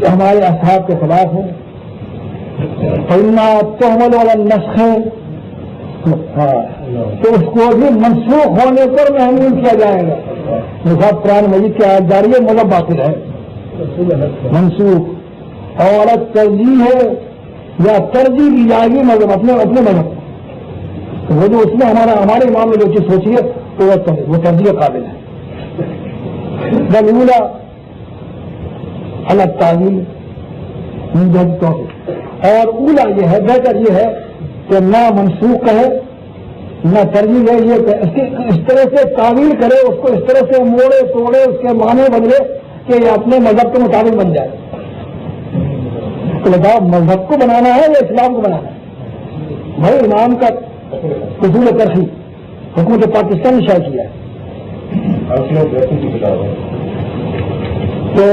جو ہمارے اصحاب کے خلاف ہے تحمل والا نسخ ہے تو اس کو بھی منسوخ ہونے پر محمول کیا جائے گا. مثال قرآن مجید کی آیت جاری ہے مذہب باطل ہے منسوخ اور ترجیح ہے یا ترجیح دی جائے گی مذہب اپنے مذہب وہ جو اس میں ہمارے امام نے جو چیز سوچی ہے تو وہ ترجیح قابل ہے. بلولا الگ تعلیم اور اولا یہ ہے بہتر یہ ہے کہ نہ منسوخ ہے نہ ترجیح ہے یہ کہ اس طرح سے تعویل کرے اس کو اس طرح سے موڑے توڑے اس کے معنی بدلے کہ یہ اپنے مذہب کے مطابق بن جائے. تو بتاؤ مذہب کو بنانا ہے یا اسلام کو بنانا ہے؟ بھائی امام کا اصول ترقی حکومت پاکستان نے شائع کیا ہے تو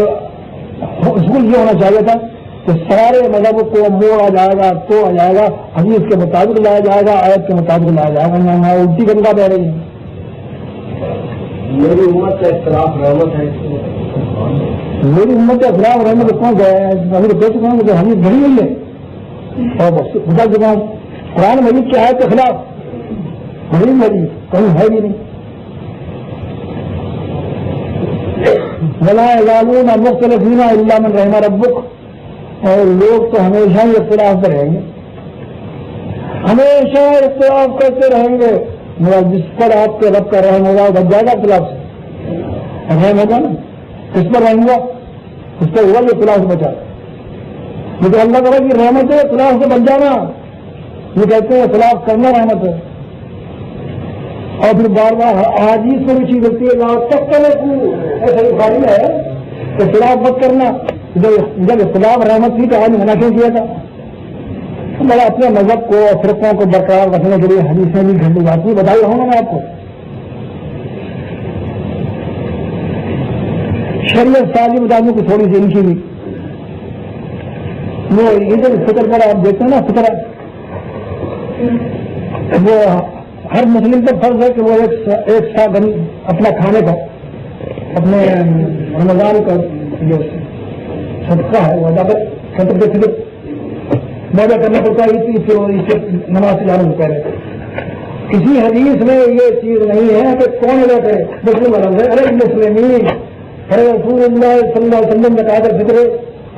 اصول یہ ہونا چاہیے تھا کہ سارے مذہب کو موڑا جائے گا تو آ جائے گا حدیث کے مطابق لایا جائے گا آیت کے مطابق لایا جائے گا. نہ الٹی گنگا بہ رہی ہے. میری امت کا اختلاف رحمت ہے. میری امت کا اختلاف رحمت کون گیا ہے ابھی تو کہہ چکا ہوں کہ حدیث بڑی ہوئی ہے اور بتا چکا ہوں قرآن مجید کی آیت کے خلاف بڑی حدیث کہیں ہے بھی نہیں. ولا یزالون مختلفین الا من رحم ربک اور لوگ تو ہمیشہ ہی اختلاف پر رہیں گے ہمیشہ اختلاف کرتے رہیں گے جس پر آپ کے رب کا رحم ہوگا بچ جائے گا اختلاف سے. رحم ہوگا نا کس پر رحم ہوا اس پر ہوا جو اختلاف سے بچا یہ تو اللہ تعالیٰ کی رحمت ہے اختلاف سے بچ جانا. یہ کہتے ہیں اختلاف کرنا رحمت ہے اور پھر بار بار حدیث میں بھی چیز ہوتی ہے ایسا بخاری ہے کہ اختلاف مت کرنا. جب اختلاف رحمت تھی تو آج منع کیوں کیا تھا؟ میں اپنے مذہب کو اور فرقوں کو برقرار رکھنے کے لیے حدیثیں بھی گھنٹے جاتی بتائی رہا ہوں میں آپ کو. شریعت سازی مطابق کو تھوڑی سی ان کی بھی وہ عید الفطر پر آپ دیکھتے ہیں نا فطر وہ ہر مسلم پر فرض ہے کہ وہ ایک ساتھ اپنا کھانے کا اپنے رمضان کا جو صدقہ ہے وہ زیادہ فطر کے فطر موجہ کرنا پڑتا ہے اس سے نماز سے جانے سے پہلے. کسی حدیث میں یہ چیز نہیں ہے کہ کون ادا کرے مسلم ہے ارے مسلمین ارے رسول اللہ صلی اللہ علیہ وسلم کا قادر فطر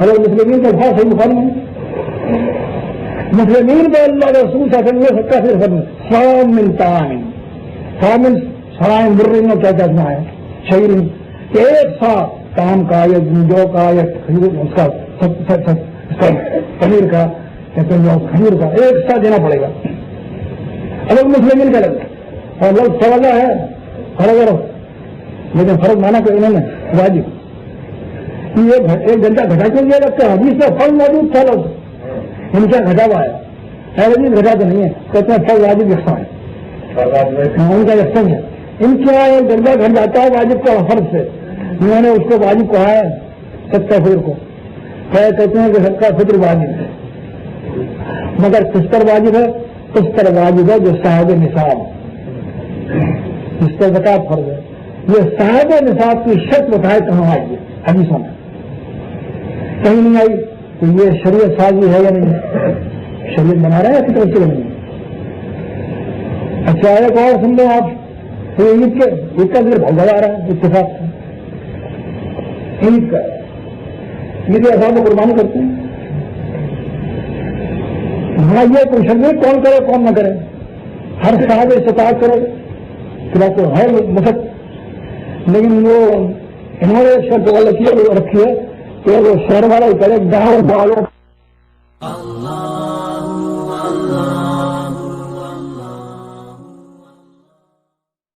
ارے مسلمین کا بہت صحیح مقام ہے مسلمین کو اللہ رسول صلی اللہ علیہ وسلم سب کا صرف سام ملتا ہے سامن سرائن مرین میں کیا کہنا ہے شہیر ایک ساتھ کام کا یا جو کا یا اس کا پنیر کا کھجور کا ایک ساتھ دینا پڑے گا. الگ مسلمین کا لگ اور لوگ سوالہ ہے فرق لیکن فرق مانا کہ انہوں نے واجب یہ ایک گھنٹہ گھٹا کیوں دیا رکھتے ہیں حدیث میں فرق موجود تھا لوگ ان کا گھٹا ہوا ہے حدیث گھٹا تو نہیں ہے کہتے ہیں فرق واجب یکساں ہے ان کا یکساں ہے. ان کے یہاں ایک گھنٹہ گھٹ جاتا ہے واجب کا فرق سے انہوں نے اس کو واجب کہا ہے صدقہ فطر کو کہتے ہیں کہ صدقہ فطر واجب ہے مگر کس پر واجب ہے اس پر واجب ہے جو صاحب نصاب جس پر زکات فرض ہے. یہ صاحب نصاب کی شرط بتائے کہاں آئی ہے حدیثوں میں کہیں نہیں آئی. تو یہ شریعت سازی ہے یا نہیں شریعت بنا رہے ہیں کس طرح سے نہیں. اچھا ایک اور سن لو آپ عید کا ذکر بہت زیادہ آ رہا ہے اتفاق سے عید کا عید احساب کو قربانی کرتے ہیں. ہاں یہ کوشش نہیں کون کرے کون نہ کرے ہر صاحب استطاعت کرے پھر آپ کو ہے مفت لیکن وہ انہوں نے شرط رکھی ہے کہ وہ شہر والا ہی کرے گاؤں والوں